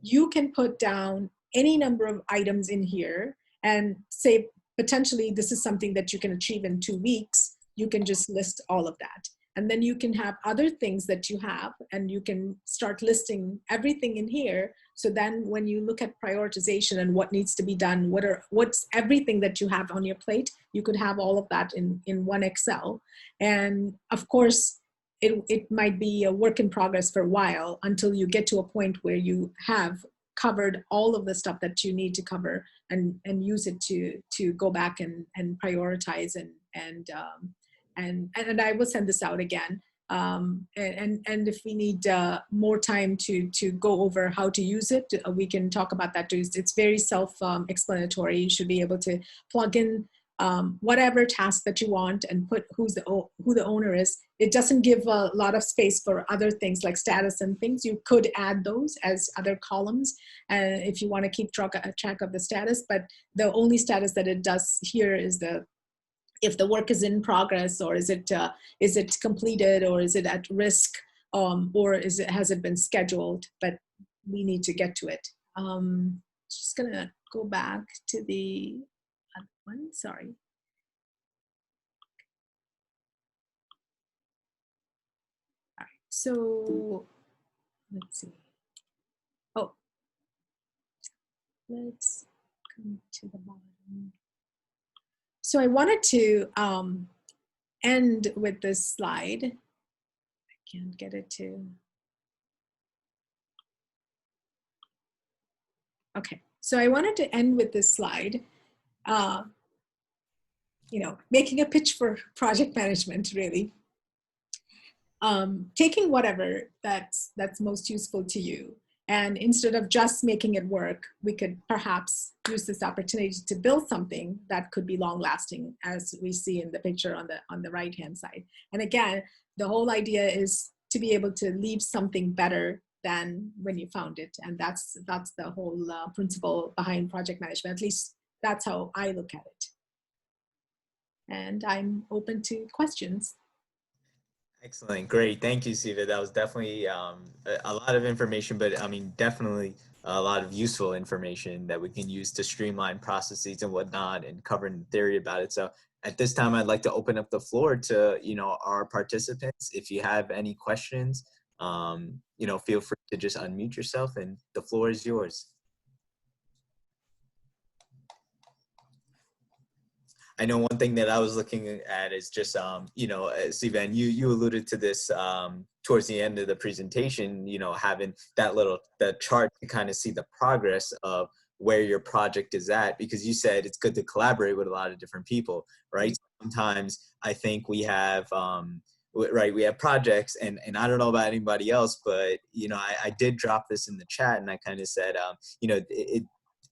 you can put down any number of items in here and say potentially this is something that you can achieve in 2 weeks. You can just list all of that, and then you can have other things that you have, and you can start listing everything in here. So then when you look at prioritization and what needs to be done, what's everything that you have on your plate, you could have all of that in one Excel. And of course, it might be a work in progress for a while until you get to a point where you have covered all of the stuff that you need to cover and use it to go back and prioritize and I will send this out again. And if we need more time to go over how to use it, we can talk about that too. It's very self-explanatory. You should be able to plug in whatever task that you want and put who the owner is. It doesn't give a lot of space for other things like status and things. You could add those as other columns if you want to keep track of the status, but the only status that it does here is if the work is in progress, or is it completed, or is it at risk, or has it been scheduled, but we need to get to it. Just gonna go back to the other one, sorry. All right, so let's see. Oh, let's come to the bottom. So I wanted to end with this slide. I can't get it to. Okay, so I wanted to end with this slide. Making a pitch for project management, really. Taking whatever that's most useful to you And instead of just making it work, we could perhaps use this opportunity to build something that could be long lasting, as we see in the picture on the right hand side. And again, the whole idea is to be able to leave something better than when you found it. And that's the whole principle behind project management. At least that's how I look at it. And I'm open to questions. Excellent. Great. Thank you, Siva. That was definitely a lot of information, but I mean, definitely a lot of useful information that we can use to streamline processes and whatnot, and covering theory about it. So at this time, I'd like to open up the floor to, our participants. If you have any questions, feel free to just unmute yourself, and the floor is yours. I know one thing that I was looking at is just, Siva, and you alluded to this towards the end of the presentation, having that chart to kind of see the progress of where your project is at, because you said it's good to collaborate with a lot of different people, right? Sometimes I think we have, we have projects, and I don't know about anybody else, but, I did drop this in the chat, and I kind of said,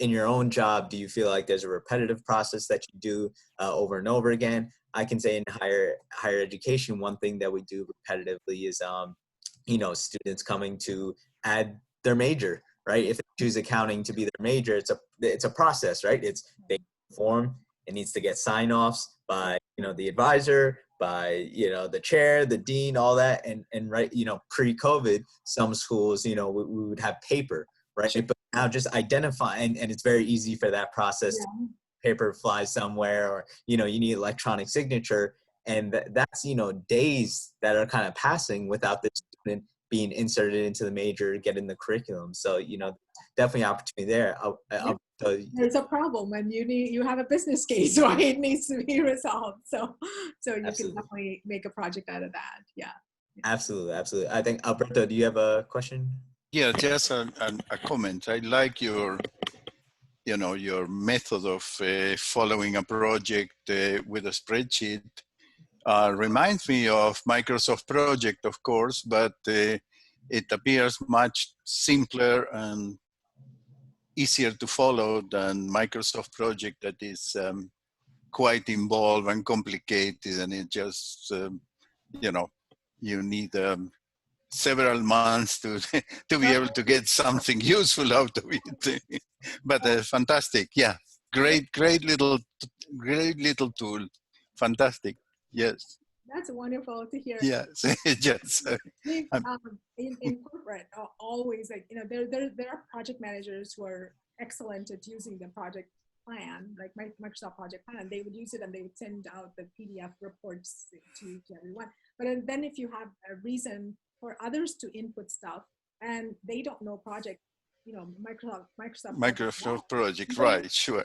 in your own job, do you feel like there's a repetitive process that you do over and over again? I can say in higher education, one thing that we do repetitively is, students coming to add their major, right? If they choose accounting to be their major, it's a process, right? They form, it needs to get sign-offs by, the advisor, by, the chair, the dean, all that. And right, pre-COVID, some schools, we would have paper, right? But now just identify, and it's very easy for that process. Yeah. Paper flies somewhere, or, you need electronic signature. And that's, days that are kind of passing without the student being inserted into the major, getting the curriculum. So, definitely opportunity there. There's a problem, and you have a business case, right? It needs to be resolved. So you Absolutely. can definitely make a project out of that. Yeah. Absolutely. Absolutely. I think, Alberto, do you have a question? Yeah, just a comment. I like your method of following a project with a spreadsheet. Reminds me of Microsoft Project, of course, but it appears much simpler and easier to follow than Microsoft Project, that is quite involved and complicated, and it just, you need several months to be able to get something useful out of it. But fantastic, yeah, great little tool, fantastic. Yes, that's wonderful to hear. Yes, yes. In corporate, always, like, there are project managers who are excellent at using the project plan, like Microsoft Project Plan. They would use it, and they would send out the PDF reports to everyone. But then if you have a reason for others to input stuff, and they don't know project, Microsoft Project, right? Sure.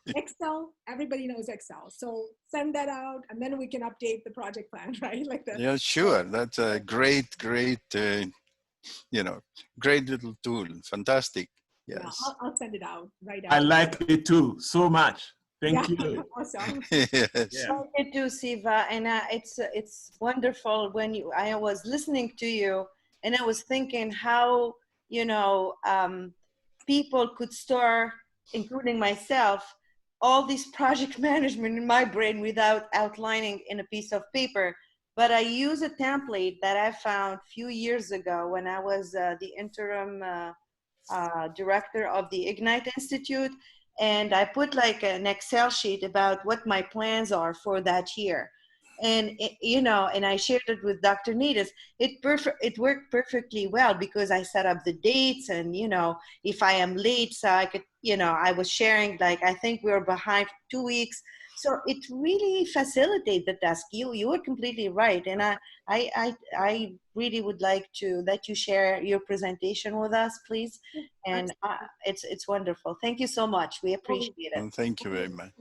Excel, everybody knows Excel, so send that out, and then we can update the project plan, right? Like that. Yeah, sure. That's a great, great little tool. Fantastic. Yes. Yeah, I'll send it out right now. I like it too so much. Thank you. Awesome. Yes. Yeah. You too, Siva, and it's wonderful when I was listening to you, and I was thinking how people could store, including myself, all this project management in my brain without outlining in a piece of paper. But I use a template that I found a few years ago when I was the interim director of the Ignite Institute. And I put like an Excel sheet about what my plans are for that year. And, and I shared it with Dr. Nadas. It worked perfectly well because I set up the dates, and, if I am late, so I could, I was sharing, like, I think we were behind 2 weeks. So it really facilitated the task. You were completely right. And I really would like to let you share your presentation with us, please. And it's wonderful. Thank you so much. We appreciate it. Well, thank you very much.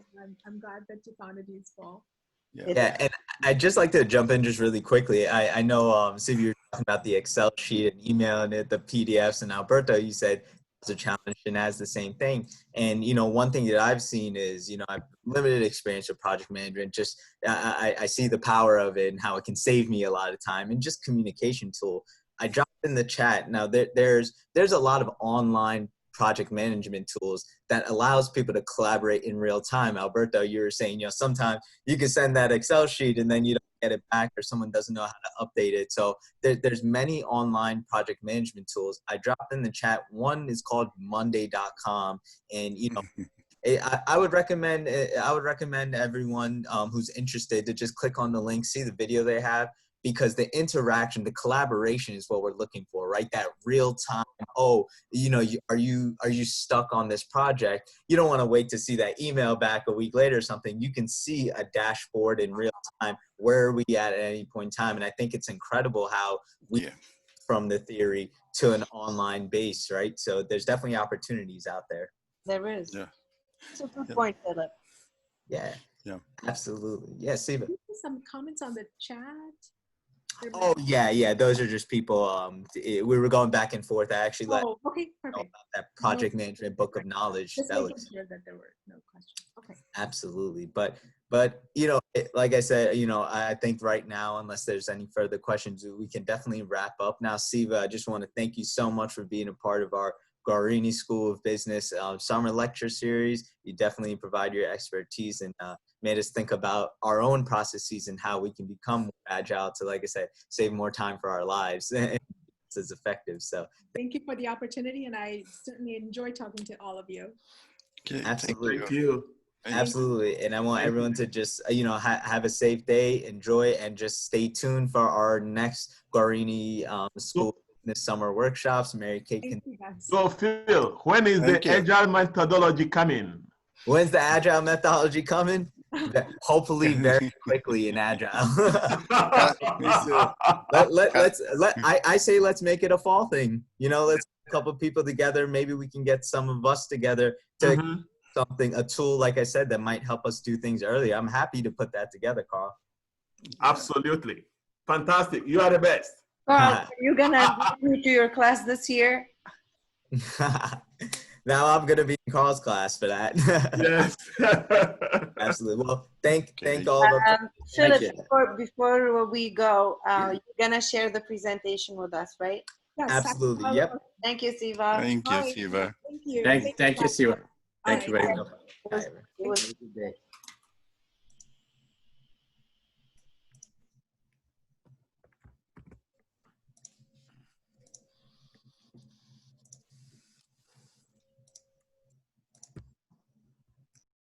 I'm glad that you found it useful. Yeah, and I'd just like to jump in just really quickly. I know, Siva, you were talking about the Excel sheet and emailing it, the PDFs, and Alberto, you said it's a challenge, and as the same thing. And, one thing that I've seen is, I've limited experience with project management. Just, I see the power of it and how it can save me a lot of time, and just communication tool. I dropped in the chat. Now there's a lot of online project management tools that allows people to collaborate in real time. Alberto, you were saying, sometimes you can send that Excel sheet and then you don't get it back, or someone doesn't know how to update it. So there's many online project management tools. I dropped in the chat. One is called Monday.com, and I would recommend everyone who's interested to just click on the link, see the video they have, because the interaction, the collaboration is what we're looking for, right? That real time. Oh, are you stuck on this project? You don't want to wait to see that email back a week later or something. You can see a dashboard in real time. Where are we at any point in time? And I think it's incredible how we from the theory to an online base, right? So there's definitely opportunities out there. There is. Yeah. That's a good point, Philip. Yeah. Yeah. Absolutely. Yeah, Siva. Some comments on the chat. Oh yeah. Those are just people. We were going back and forth. I actually okay, perfect. That project management book of knowledge. Just that making was sure that there were no questions. Okay. Absolutely, but like I said, I think right now, unless there's any further questions, we can definitely wrap up now. Siva, I just want to thank you so much for being a part of our Guarini School of Business summer lecture series. You definitely provide your expertise and made us think about our own processes and how we can become more agile to, like I said, save more time for our lives and it's effective. So thank you for the opportunity, and I certainly enjoy talking to all of you. Okay, absolutely. Thank you. Absolutely. And I want everyone to just, have a safe day, enjoy, and just stay tuned for our next Guarini School Business Summer workshops. Mary Kate can. So Phil, when is the agile methodology coming? When's the agile methodology coming? Hopefully very quickly in agile. I say let's make it a fall thing. Let's get a couple of people together. Maybe we can get some of us together to a tool, like I said, that might help us do things earlier. I'm happy to put that together, Carl. Absolutely. Fantastic. You are the best. Carl, are you going to invite me to your class this year? Now I'm going to be in Carl's class for that. Yes. Absolutely. Well, thank all of us. Philip, before we go, you're going to share the presentation with us, right? Yes, absolutely. Yep. Thank you, Siva. Thank you, Siva. Thank you. Thank you, Siva. Thank you very much. It was